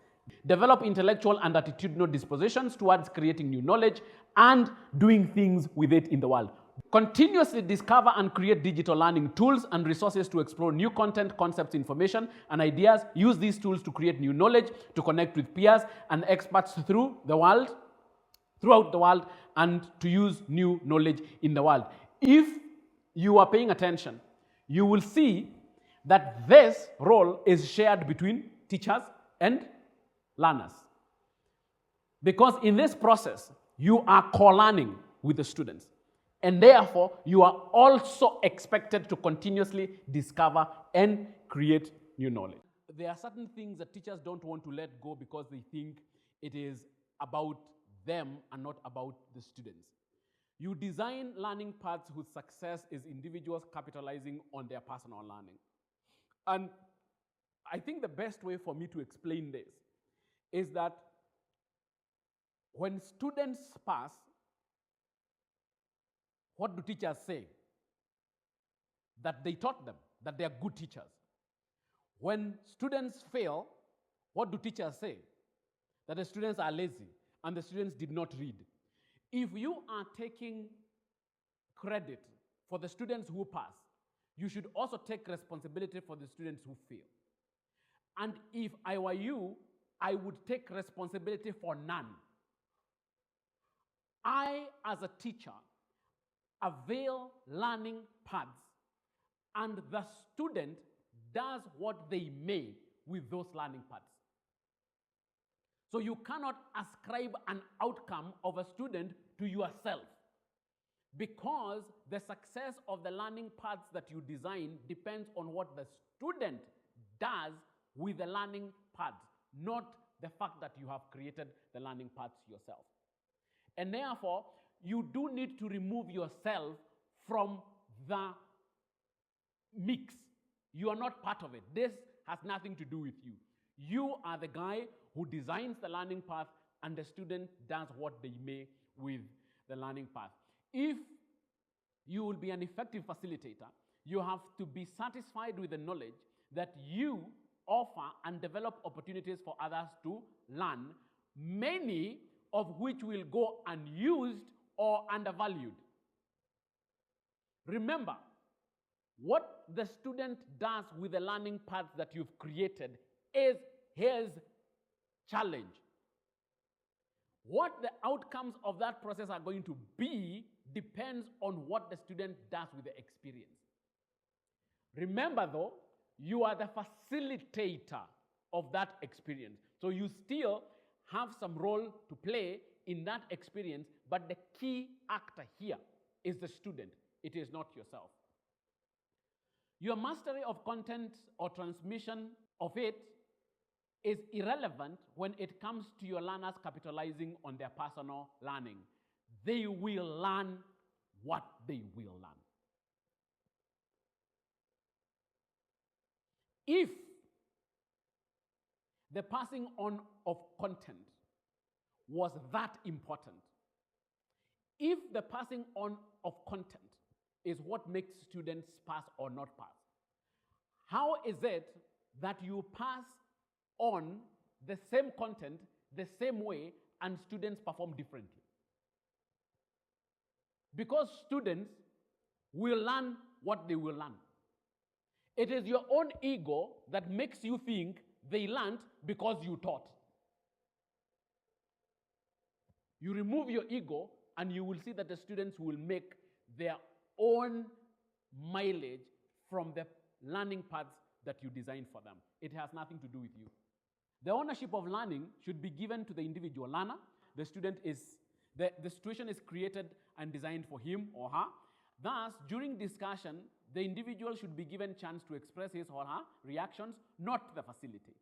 Develop intellectual and attitudinal dispositions towards creating new knowledge and doing things with it in the world. Continuously discover and create digital learning tools and resources to explore new content, concepts, information, and ideas. Use these tools to create new knowledge, to connect with peers and experts throughout the world, and to use new knowledge in the world. If you are paying attention, you will see that this role is shared between teachers and learners. Because in this process, you are co-learning with the students. And therefore, you are also expected to continuously discover and create new knowledge. There are certain things that teachers don't want to let go because they think it is about them and not about the students. You design learning paths whose success is individuals capitalizing on their personal learning. And I think the best way for me to explain this is that when students pass, what do teachers say? That they taught them, that they are good teachers. When students fail, what do teachers say? That the students are lazy and the students did not read. If you are taking credit for the students who pass, you should also take responsibility for the students who fail. And if I were you, I would take responsibility for none. I, as a teacher, avail learning paths, and the student does what they may with those learning paths. So you cannot ascribe an outcome of a student to yourself, because the success of the learning paths that you design depends on what the student does with the learning paths, not the fact that you have created the learning paths yourself. And therefore, you do need to remove yourself from the mix. You are not part of it. This has nothing to do with you. You are the guy who designs the learning path, and the student does what they may with the learning path. If you will be an effective facilitator, you have to be satisfied with the knowledge that you offer and develop opportunities for others to learn, many of which will go unused or undervalued. Remember, what the student does with the learning paths that you've created is his challenge. What the outcomes of that process are going to be depends on what the student does with the experience. Remember though, you are the facilitator of that experience. So you still have some role to play in that experience, but the key actor here is the student. It is not yourself. Your mastery of content or transmission of it is irrelevant when it comes to your learners capitalizing on their personal learning. They will learn what they will learn. If the passing on of content was that important, if the passing on of content is what makes students pass or not pass, how is it that you pass on the same content the same way and students perform differently? Because students will learn what they will learn. It is your own ego that makes you think they learned because you taught. You remove your ego and you will see that the students will make their own mileage from the learning paths that you designed for them. It has nothing to do with you. The ownership of learning should be given to the individual learner. The situation is created and designed for him or her. Thus, during discussion, The individual should be given chance to express his or her reactions, not the facilitator.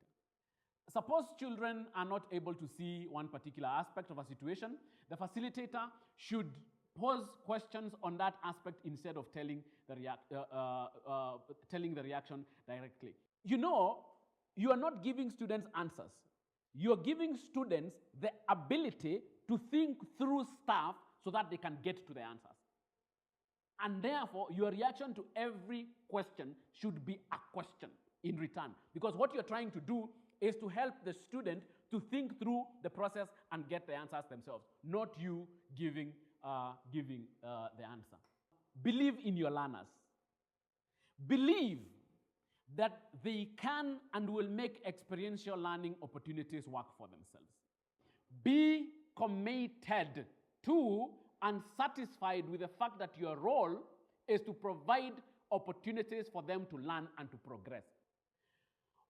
Suppose children are not able to see one particular aspect of a situation, the facilitator should pose questions on that aspect instead of telling the reaction directly. You know, you are not giving students answers. You are giving students the ability to think through stuff so that they can get to the answers. And therefore, your reaction to every question should be a question in return. Because what you're trying to do is to help the student to think through the process and get the answers themselves, not you giving the answer. Believe in your learners. Believe that they can and will make experiential learning opportunities work for themselves. Be committed to and satisfied with the fact that your role is to provide opportunities for them to learn and to progress.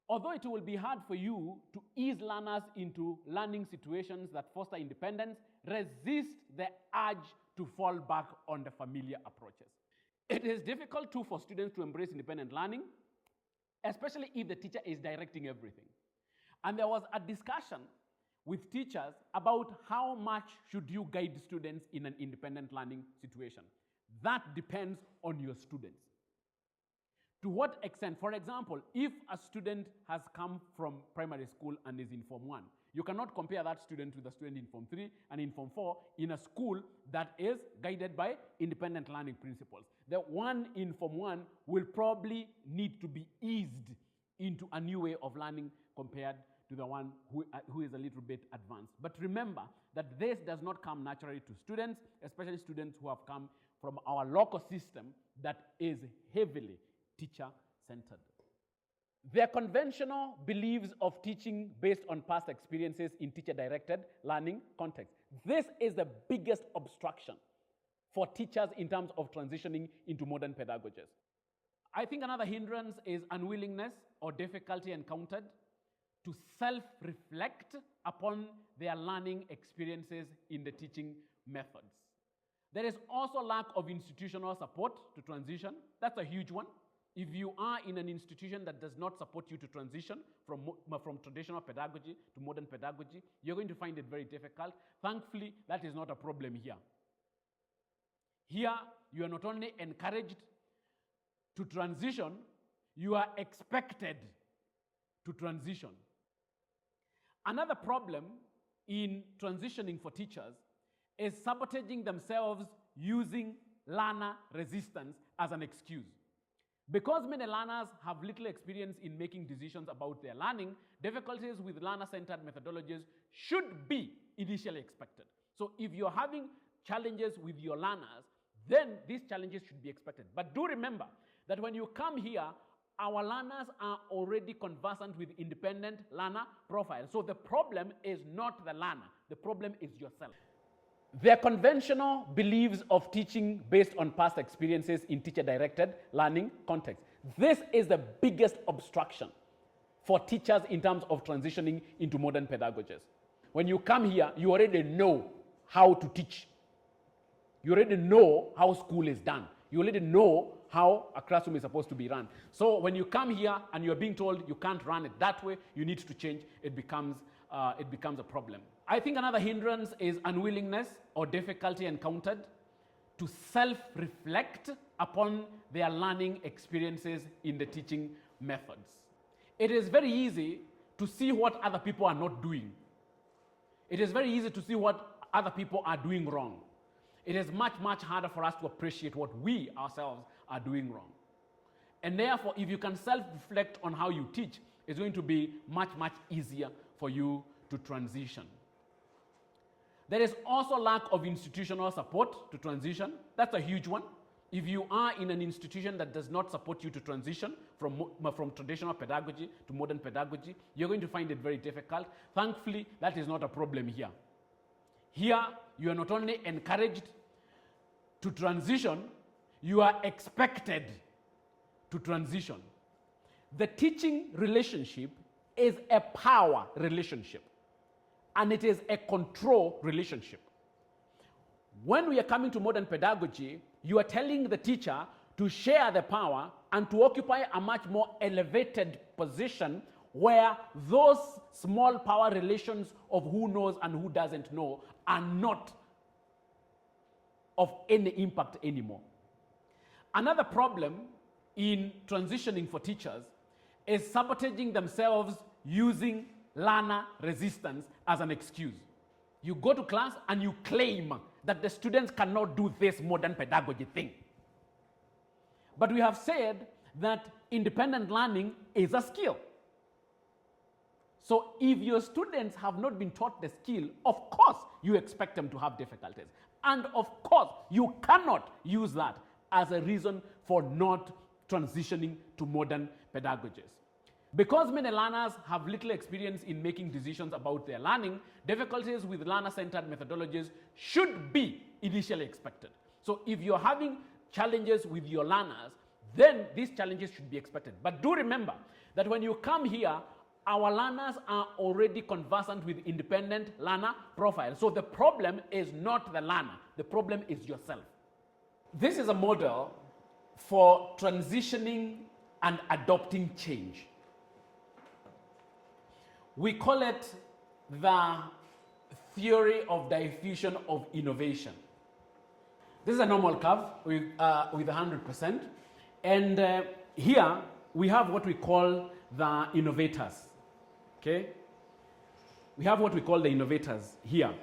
Although it will be hard for you to ease learners into learning situations that foster independence, resist the urge to fall back on the familiar approaches. It is difficult too for students to embrace independent learning, especially if the teacher is directing everything. And there was a discussion with teachers about how much should you guide students in an independent learning situation. That depends on your students. To what extent? For example, if a student has come from primary school and is in Form 1, you cannot compare that student with a student in Form 3 and in Form 4 in a school that is guided by independent learning principles. The one in Form 1 will probably need to be eased into a new way of learning compared to the one who is a little bit advanced. But remember that this does not come naturally to students, especially students who have come from our local system that is heavily teacher-centered. Their conventional beliefs of teaching based on past experiences in teacher-directed learning context. This is the biggest obstruction for teachers in terms of transitioning into modern pedagogies. I think another hindrance is unwillingness or difficulty encountered to self-reflect upon their learning experiences in the teaching methods. There is also lack of institutional support to transition. That's a huge one. If you are in an institution that does not support you to transition from traditional pedagogy to modern pedagogy, you're going to find it very difficult. Thankfully, that is not a problem here. Here, you are not only encouraged to transition, you are expected to transition. Another problem in transitioning for teachers is sabotaging themselves using learner resistance as an excuse. Because many learners have little experience in making decisions about their learning, difficulties with learner-centered methodologies should be initially expected. So if you're having challenges with your learners, then these challenges should be expected. But do remember that when you come here, our learners are already conversant with independent learner profiles. So the problem is not the learner. The problem is yourself. Their conventional beliefs of teaching based on past experiences in teacher-directed learning context. This is the biggest obstruction for teachers in terms of transitioning into modern pedagogies. When you come here, you already know how to teach. You already know how school is done. You already know how a classroom is supposed to be run. So when you come here and you're being told you can't run it that way, you need to change, it becomes a problem. I think another hindrance is unwillingness or difficulty encountered to self-reflect upon their learning experiences in the teaching methods. It is very easy to see what other people are not doing. It is very easy to see what other people are doing wrong. It is much, much harder for us to appreciate what we ourselves are doing wrong. And therefore, if you can self-reflect on how you teach, it's going to be much, much easier for you to transition. There is also lack of institutional support to transition. That's a huge one. If you are in an institution that does not support you to transition from traditional pedagogy to modern pedagogy, you're going to find it very difficult. Thankfully, that is not a problem here. Here, you are not only encouraged to transition, you are expected to transition. The teaching relationship is a power relationship, and it is a control relationship. When we are coming to modern pedagogy, you are telling the teacher to share the power and to occupy a much more elevated position where those small power relations of who knows and who doesn't know are not of any impact anymore. Another problem in transitioning for teachers is sabotaging themselves using learner resistance as an excuse. You go to class and you claim that the students cannot do this modern pedagogy thing. But we have said that independent learning is a skill. So if your students have not been taught the skill, of course you expect them to have difficulties. And of course you cannot use that as a reason for not transitioning to modern pedagogies. Because many learners have little experience in making decisions about their learning, difficulties with learner-centered methodologies should be initially expected. So if you're having challenges with your learners, then these challenges should be expected. But do remember that when you come here, our learners are already conversant with independent learner profiles. So the problem is not the learner, the problem is yourself. This is a model for transitioning and adopting change. We call it the theory of diffusion of innovation. This is a normal curve with 100%. And here we have what we call the innovators. Okay? We have what we call the innovators here.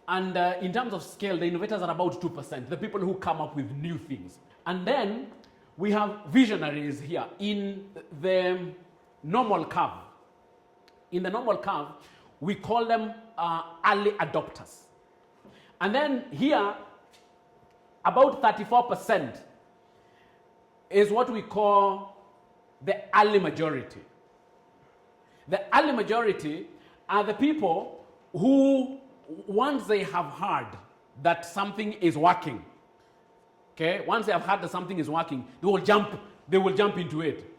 And in terms of scale, the innovators are about 2%, the people who come up with new things. And then we have visionaries here in the normal curve. In the normal curve, we call them early adopters. And then here, about 34% is what we call the early majority. The early majority are the people who, once they have heard that something is working, okay, once they have heard that something is working, they will jump into it.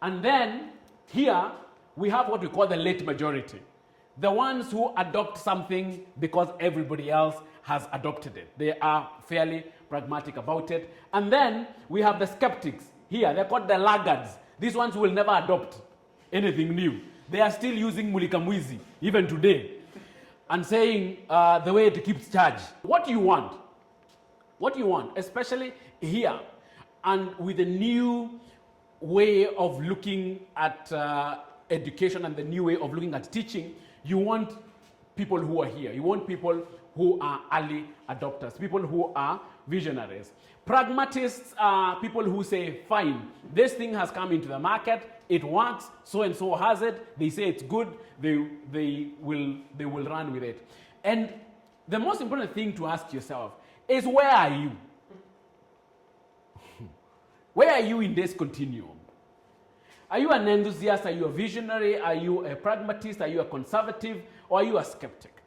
And then here, we have what we call the late majority. The ones who adopt something because everybody else has adopted it. They are fairly pragmatic about it. And then we have the skeptics here. They're called the laggards. These ones will never adopt anything new. They are still using mulikamwizi even today and saying the way it keeps charge. What do you want? What do you want? Especially here and with the new way of looking at education and the new way of looking at teaching, you want people who are here. You want people who are early adopters, people who are visionaries. Pragmatists are people who say, fine, this thing has come into the market, it works, so and so has it, they say it's good, they will run with it. And the most important thing to ask yourself is, where are you? Where are you in this continuum? Are you an enthusiast? Are you a visionary? Are you a pragmatist? Are you a conservative? Or are you a skeptic?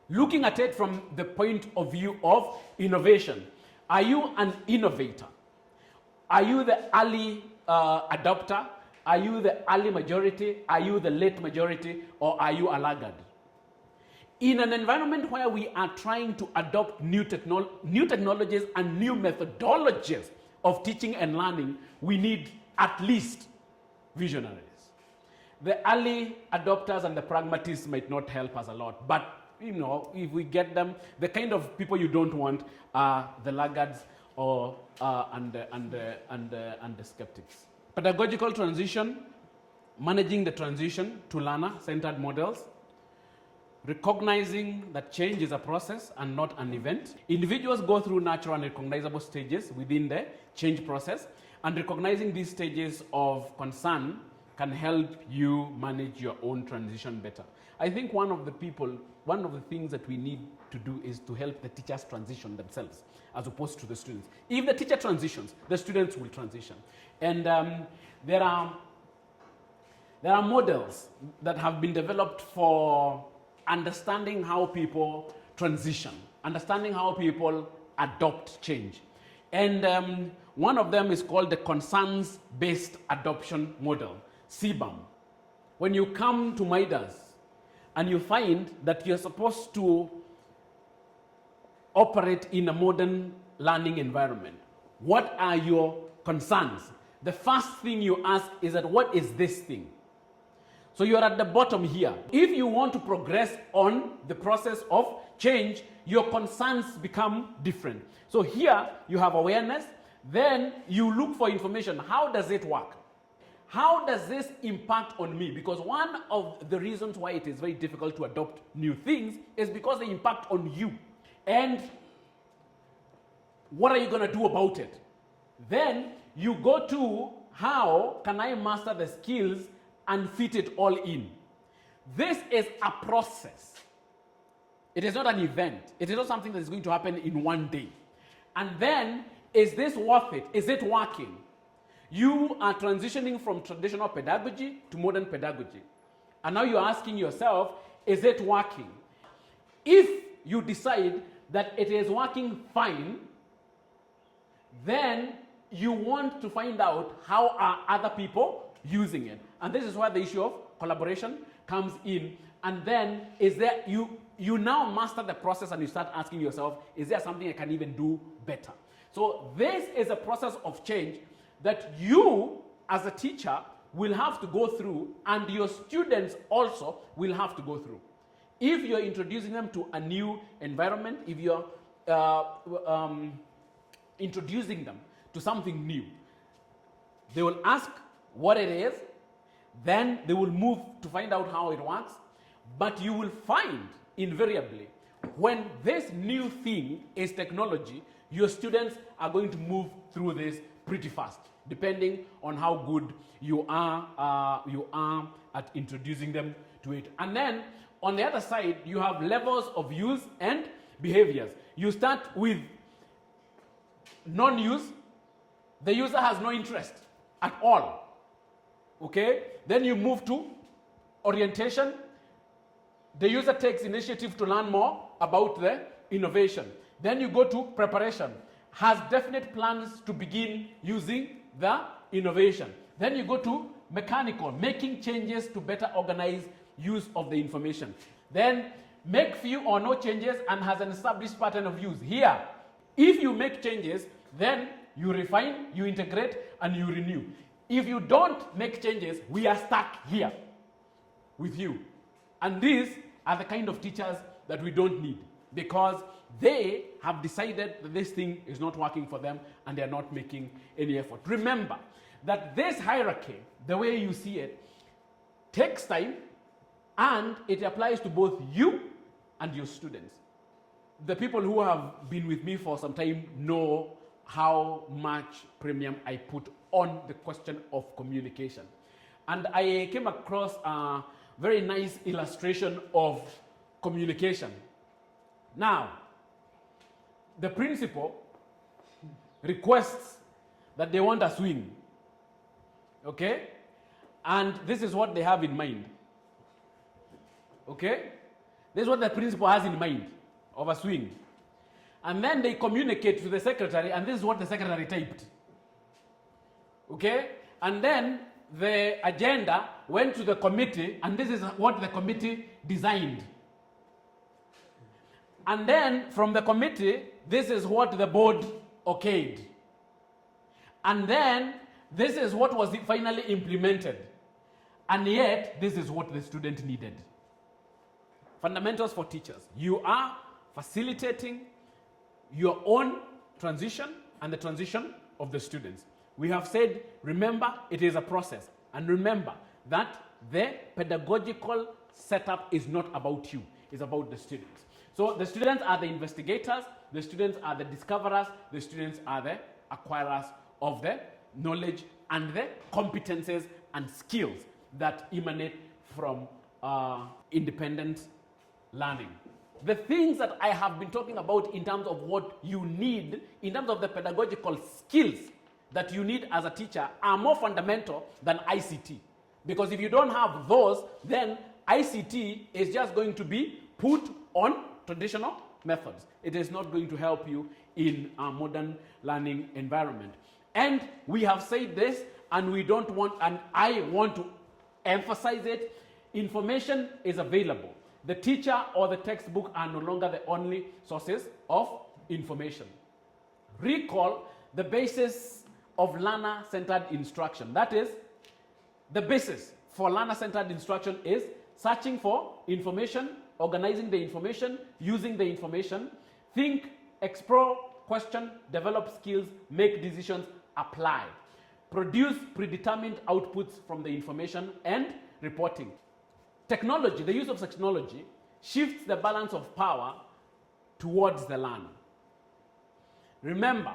Looking at it from the point of view of innovation, are you an innovator? Are you the early adopter? Are you the early majority? Are you the late majority? Or are you a laggard? In an environment where we are trying to adopt new technologies and new methodologies of teaching and learning, we need at least visionaries. The early adopters and the pragmatists might not help us a lot, but if we get them, the kind of people you don't want are the laggards or and the skeptics. Pedagogical transition, managing the transition to learner-centered models, recognizing that change is a process and not an event. Individuals go through natural and recognizable stages within the change process, and recognizing these stages of concern can help you manage your own transition better. I think one of the things that we need to do is to help the teachers transition themselves as opposed to the students. If the teacher transitions, the students will transition. And there are models that have been developed for understanding how people transition, understanding how people adopt change. And one of them is called the concerns-based adoption model, CBAM. When you come to MIDAS and you find that you're supposed to operate in a modern learning environment, What are your concerns? The first thing you ask is that, what is this thing? So you're at the bottom here. If you want to progress on the process of change, your concerns become different. So here you have awareness, then you look for information. How does it work? How does this impact on me? Because one of the reasons why it is very difficult to adopt new things is because they impact on you. And what are you going to do about it? Then you go to, how can I master the skills and fit it all in? This is a process. It is not an event. It is not something that is going to happen in one day. And then, is this worth it? Is it working? You are transitioning from traditional pedagogy to modern pedagogy. And now you're asking yourself, is it working? If you decide that it is working fine, then you want to find out how are other people using it. And this is where the issue of collaboration comes in. And then is there, you now master the process and you start asking yourself, is there something I can even do better? So this is a process of change that you as a teacher will have to go through, and your students also will have to go through. If you're introducing them to a new environment, if you're introducing them to something new, they will ask what it is, then they will move to find out how it works. But you will find invariably, when this new thing is technology, your students are going to move through this pretty fast, depending on how good you are at introducing them to it. And then on the other side, you have levels of use and behaviors. You start with non-use. The user has no interest at all. Okay? Then you move to orientation. The user takes initiative to learn more about the innovation. Then you go to preparation. Has definite plans to begin using the innovation. Then you go to mechanical, making changes to better organize use of the information. Then make few or no changes and has an established pattern of use. Here, if you make changes, then you refine, you integrate, and you renew. If you don't make changes, we are stuck here with you. And these are the kind of teachers that we don't need, because they have decided that this thing is not working for them and they are not making any effort. Remember that this hierarchy, the way you see it, takes time, and it applies to both you and your students. The people who have been with me for some time know how much premium I put on the question of communication. And I came across a very nice illustration of communication. Now, the principal requests that they want a swing. Okay? And this is what they have in mind. Okay? This is what the principal has in mind of a swing. And then they communicate to the secretary, and this is what the secretary typed. Okay? And then the agenda went to the committee, and this is what the committee designed. And then from the committee, this is what the board okayed. And then this is what was finally implemented. And yet, this is what the student needed. Fundamentals for teachers. You are facilitating your own transition and the transition of the students. We have said, remember, it is a process. And remember that the pedagogical setup is not about you. It's about the students. So the students are the investigators, the students are the discoverers, the students are the acquirers of the knowledge and the competences and skills that emanate from independent learning. The things that I have been talking about in terms of what you need, in terms of the pedagogical skills that you need as a teacher, are more fundamental than ICT. Because if you don't have those, then ICT is just going to be put on traditional methods. It is not going to help you in a modern learning environment. And we have said this, and we don't want, and I want to emphasize it, information is available. The teacher or the textbook are no longer the only sources of information. Recall the basis of learner-centered instruction. That is, the basis for learner-centered instruction is searching for information, organizing the information, using the information, think, explore, question, develop skills, make decisions, apply, produce predetermined outputs from the information, and reporting. Technology, the use of technology, shifts the balance of power towards the learner. Remember,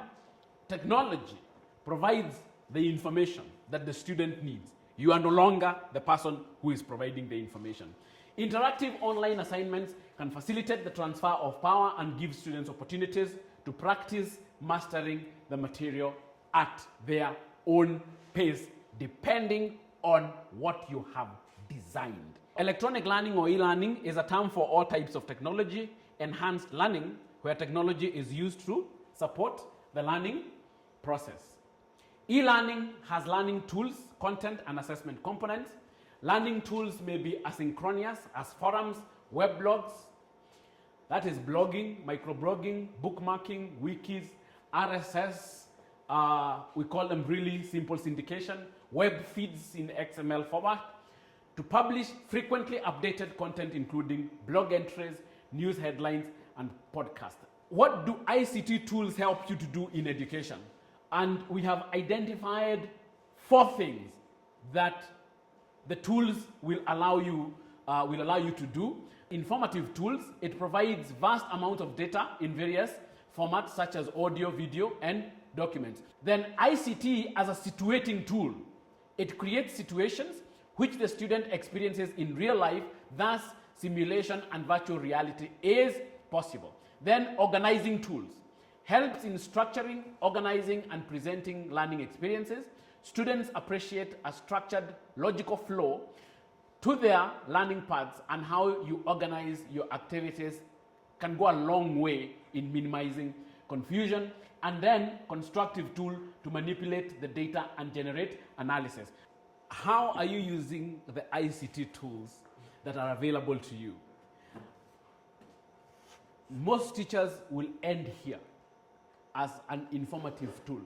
technology provides the information that the student needs. You are no longer the person who is providing the information. Interactive online assignments can facilitate the transfer of power and give students opportunities to practice mastering the material at their own pace, depending on what you have designed. Electronic learning or e-learning is a term for all types of technology enhanced learning where technology is used to support the learning process. E-learning has learning tools, content, and assessment components. Learning tools may be asynchronous as forums, web blogs, that is blogging, microblogging, bookmarking, wikis, RSS, we call them really simple syndication, web feeds in XML format, to publish frequently updated content including blog entries, news headlines, and podcasts. What do ICT tools help you to do in education? And we have identified 4 things that the tools will allow you to do. Informative tools, it provides vast amount of data in various formats such as audio, video, and documents. Then ICT as a situating tool, it creates situations which the student experiences in real life, thus simulation and virtual reality is possible. Then organizing tools helps in structuring, organizing, and presenting learning experiences. Students appreciate a structured, logical flow to their learning paths, and how you organize your activities can go a long way in minimizing confusion. And then constructive tool to manipulate the data and generate analysis. How are you using the ICT tools that are available to you? Most teachers will end here as an informative tool.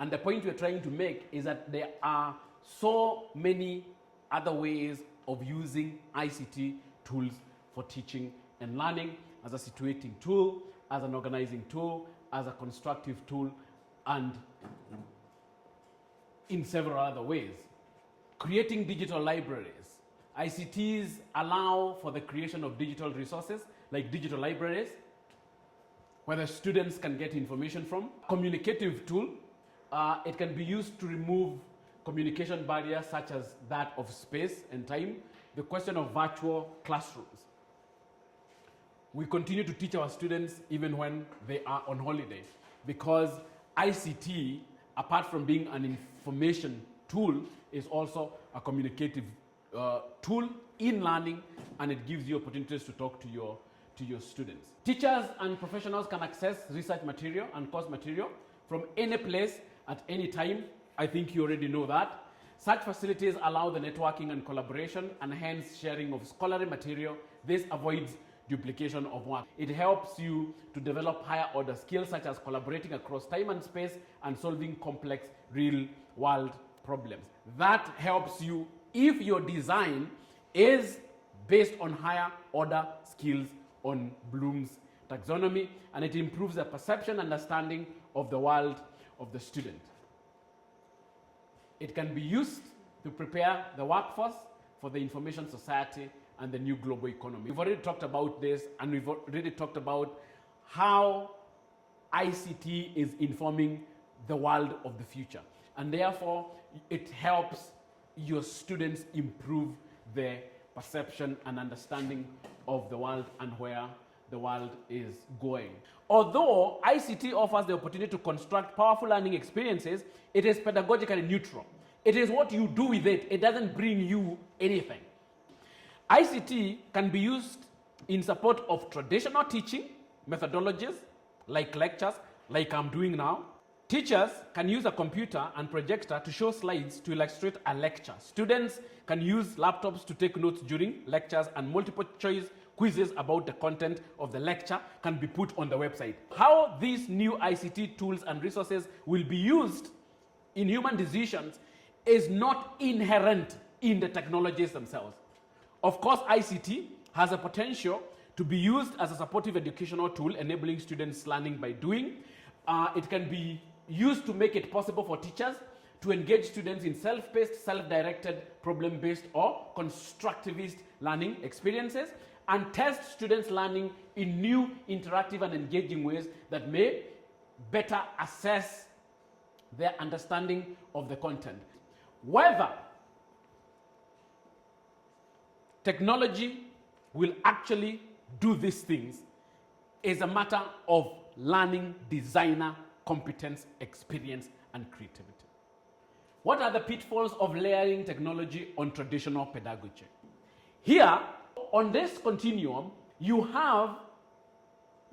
And the point we're trying to make is that there are so many other ways of using ICT tools for teaching and learning, as a situating tool, as an organizing tool, as a constructive tool, and in several other ways. Creating digital libraries. ICTs allow for the creation of digital resources like digital libraries where the students can get information from. Communicative tool, it can be used to remove communication barriers such as that of space and time. The question of virtual classrooms. We continue to teach our students even when they are on holiday, because ICT, apart from being an information tool, is also a communicative tool in learning, and it gives you opportunities to talk to your students. Teachers and professionals can access research material and course material from any place at any time. I think you already know that. Such facilities allow the networking and collaboration, and hence sharing of scholarly material. This avoids duplication of work. It helps you to develop higher order skills such as collaborating across time and space and solving complex real world problems. That helps you if your design is based on higher order skills on Bloom's taxonomy, and it improves the perception and understanding of the world of the student. It can be used to prepare the workforce for the information society and the new global economy. We've already talked about this, and we've already talked about how ICT is informing the world of the future. And therefore, it helps your students improve their perception and understanding of the world and where the world is going. Although ICT offers the opportunity to construct powerful learning experiences, it is pedagogically neutral. It is what you do with it. It doesn't bring you anything. ICT can be used in support of traditional teaching methodologies, like lectures, like I'm doing now. Teachers can use a computer and projector to show slides to illustrate a lecture. Students can use laptops to take notes during lectures, and multiple choice quizzes about the content of the lecture can be put on the website. How these new ICT tools and resources will be used in human decisions is not inherent in the technologies themselves. Of course, ICT has a potential to be used as a supportive educational tool, enabling students learning by doing. It can be used to make it possible for teachers to engage students in self-paced, self-directed, problem-based or constructivist learning experiences, and test students' learning in new, interactive and engaging ways that may better assess their understanding of the content. Whether technology will actually do these things is a matter of learning designer competence, experience, and creativity. What are the pitfalls of layering technology on traditional pedagogy? Here, on this continuum, you have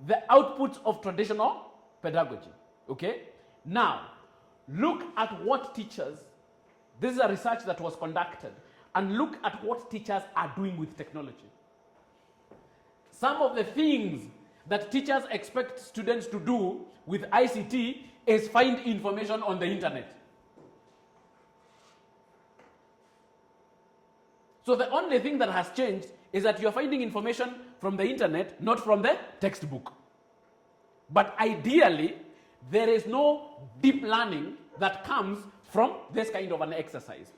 the outputs of traditional pedagogy, okay? Now, look at what teachers, this is a research that was conducted, and look at what teachers are doing with technology. Some of the things that teachers expect students to do with ICT is find information on the internet. So the only thing that has changed is that you're finding information from the internet, not from the textbook. But ideally, there is no deep learning that comes from this kind of an exercise.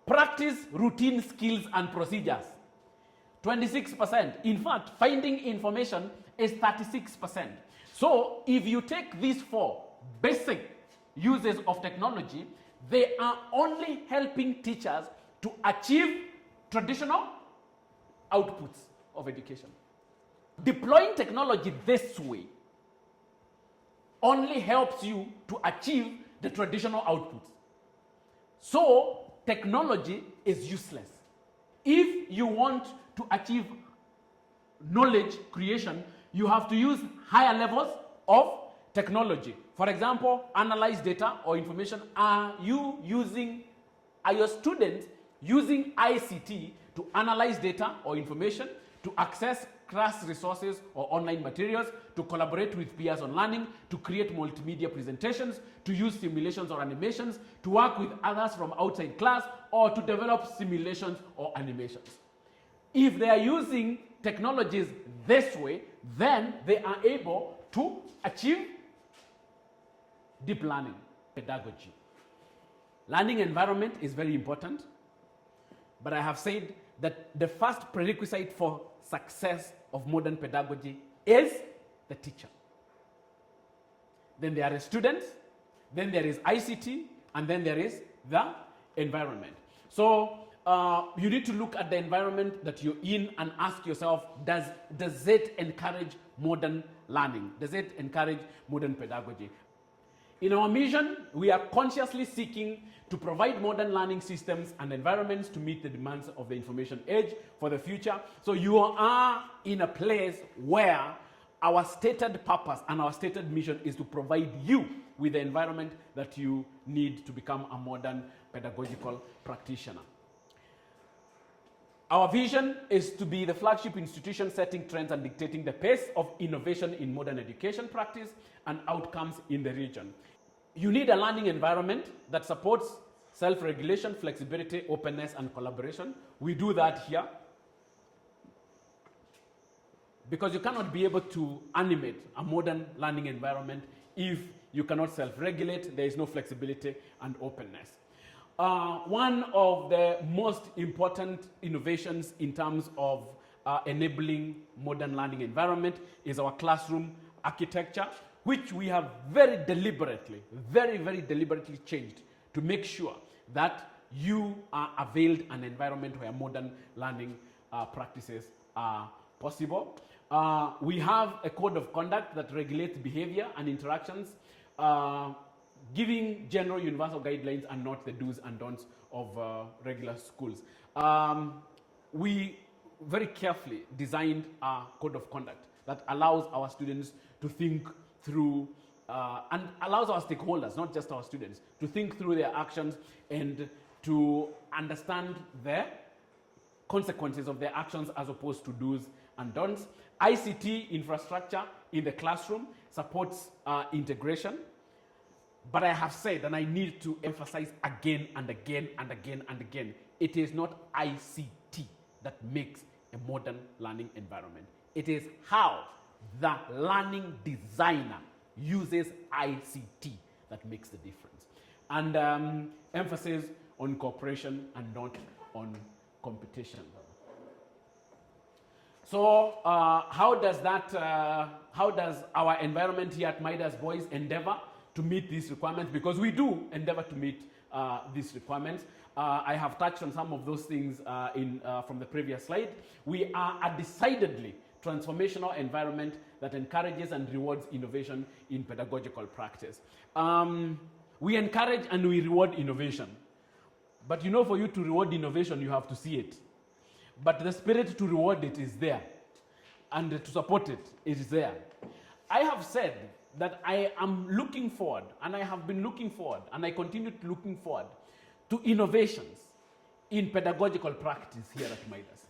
Practice routine skills and procedures, 26%. In fact, finding information is 36%. So if you take these four basic uses of technology, they are only helping teachers to achieve traditional outputs of education. Deploying technology this way only helps you to achieve the traditional outputs. So technology is useless. If you want to achieve knowledge creation, you have to use higher levels of technology. For example, analyze data or information. Are your students using ICT to analyze data or information, to access class resources or online materials, to collaborate with peers on learning, to create multimedia presentations, to use simulations or animations, to work with others from outside class, or to develop simulations or animations? If they are using technologies this way, then they are able to achieve deep learning pedagogy. Learning environment is very important, but I have said that the first prerequisite for success of modern pedagogy is the teacher. Then there are students, then there is ICT, and then there is the environment. So you need to look at the environment that you're in and ask yourself, does it encourage modern learning? Does it encourage modern pedagogy? In our mission, we are consciously seeking to provide modern learning systems and environments to meet the demands of the information age for the future. So you are in a place where our stated purpose and our stated mission is to provide you with the environment that you need to become a modern pedagogical practitioner. Our vision is to be the flagship institution setting trends and dictating the pace of innovation in modern education practice and outcomes in the region. You need a learning environment that supports self-regulation, flexibility, openness, and collaboration. We do that here, because you cannot be able to animate a modern learning environment if you cannot self-regulate, there is no flexibility and openness. One of the most important innovations in terms of enabling modern learning environment is our classroom architecture, which we have very deliberately changed to make sure that you are availed an environment where modern learning practices are possible. We have a code of conduct that regulates behavior and interactions, giving general universal guidelines and not the do's and don'ts of regular schools. We very carefully designed a code of conduct that allows our students to think through and allows our stakeholders, not just our students, to think through their actions and to understand the consequences of their actions as opposed to do's and don'ts. ICT infrastructure in the classroom supports integration. But I have said, and I need to emphasize again and again and again and again, it is not ICT that makes a modern learning environment. It is how the learning designer uses ICT that makes the difference. And emphasis on cooperation and not on competition. So how does our environment here at Midas Boys endeavor to meet these requirements? Because we do endeavor to meet these requirements. I have touched on some of those things from the previous slide. We are a decidedly transformational environment that encourages and rewards innovation in pedagogical practice. We encourage and we reward innovation. But you know, for you to reward innovation, you have to see it. But the spirit to reward it is there. And to support it, it is there. I have said that I am looking forward, and I have been looking forward, and I continue to looking forward to innovations in pedagogical practice here at Midas.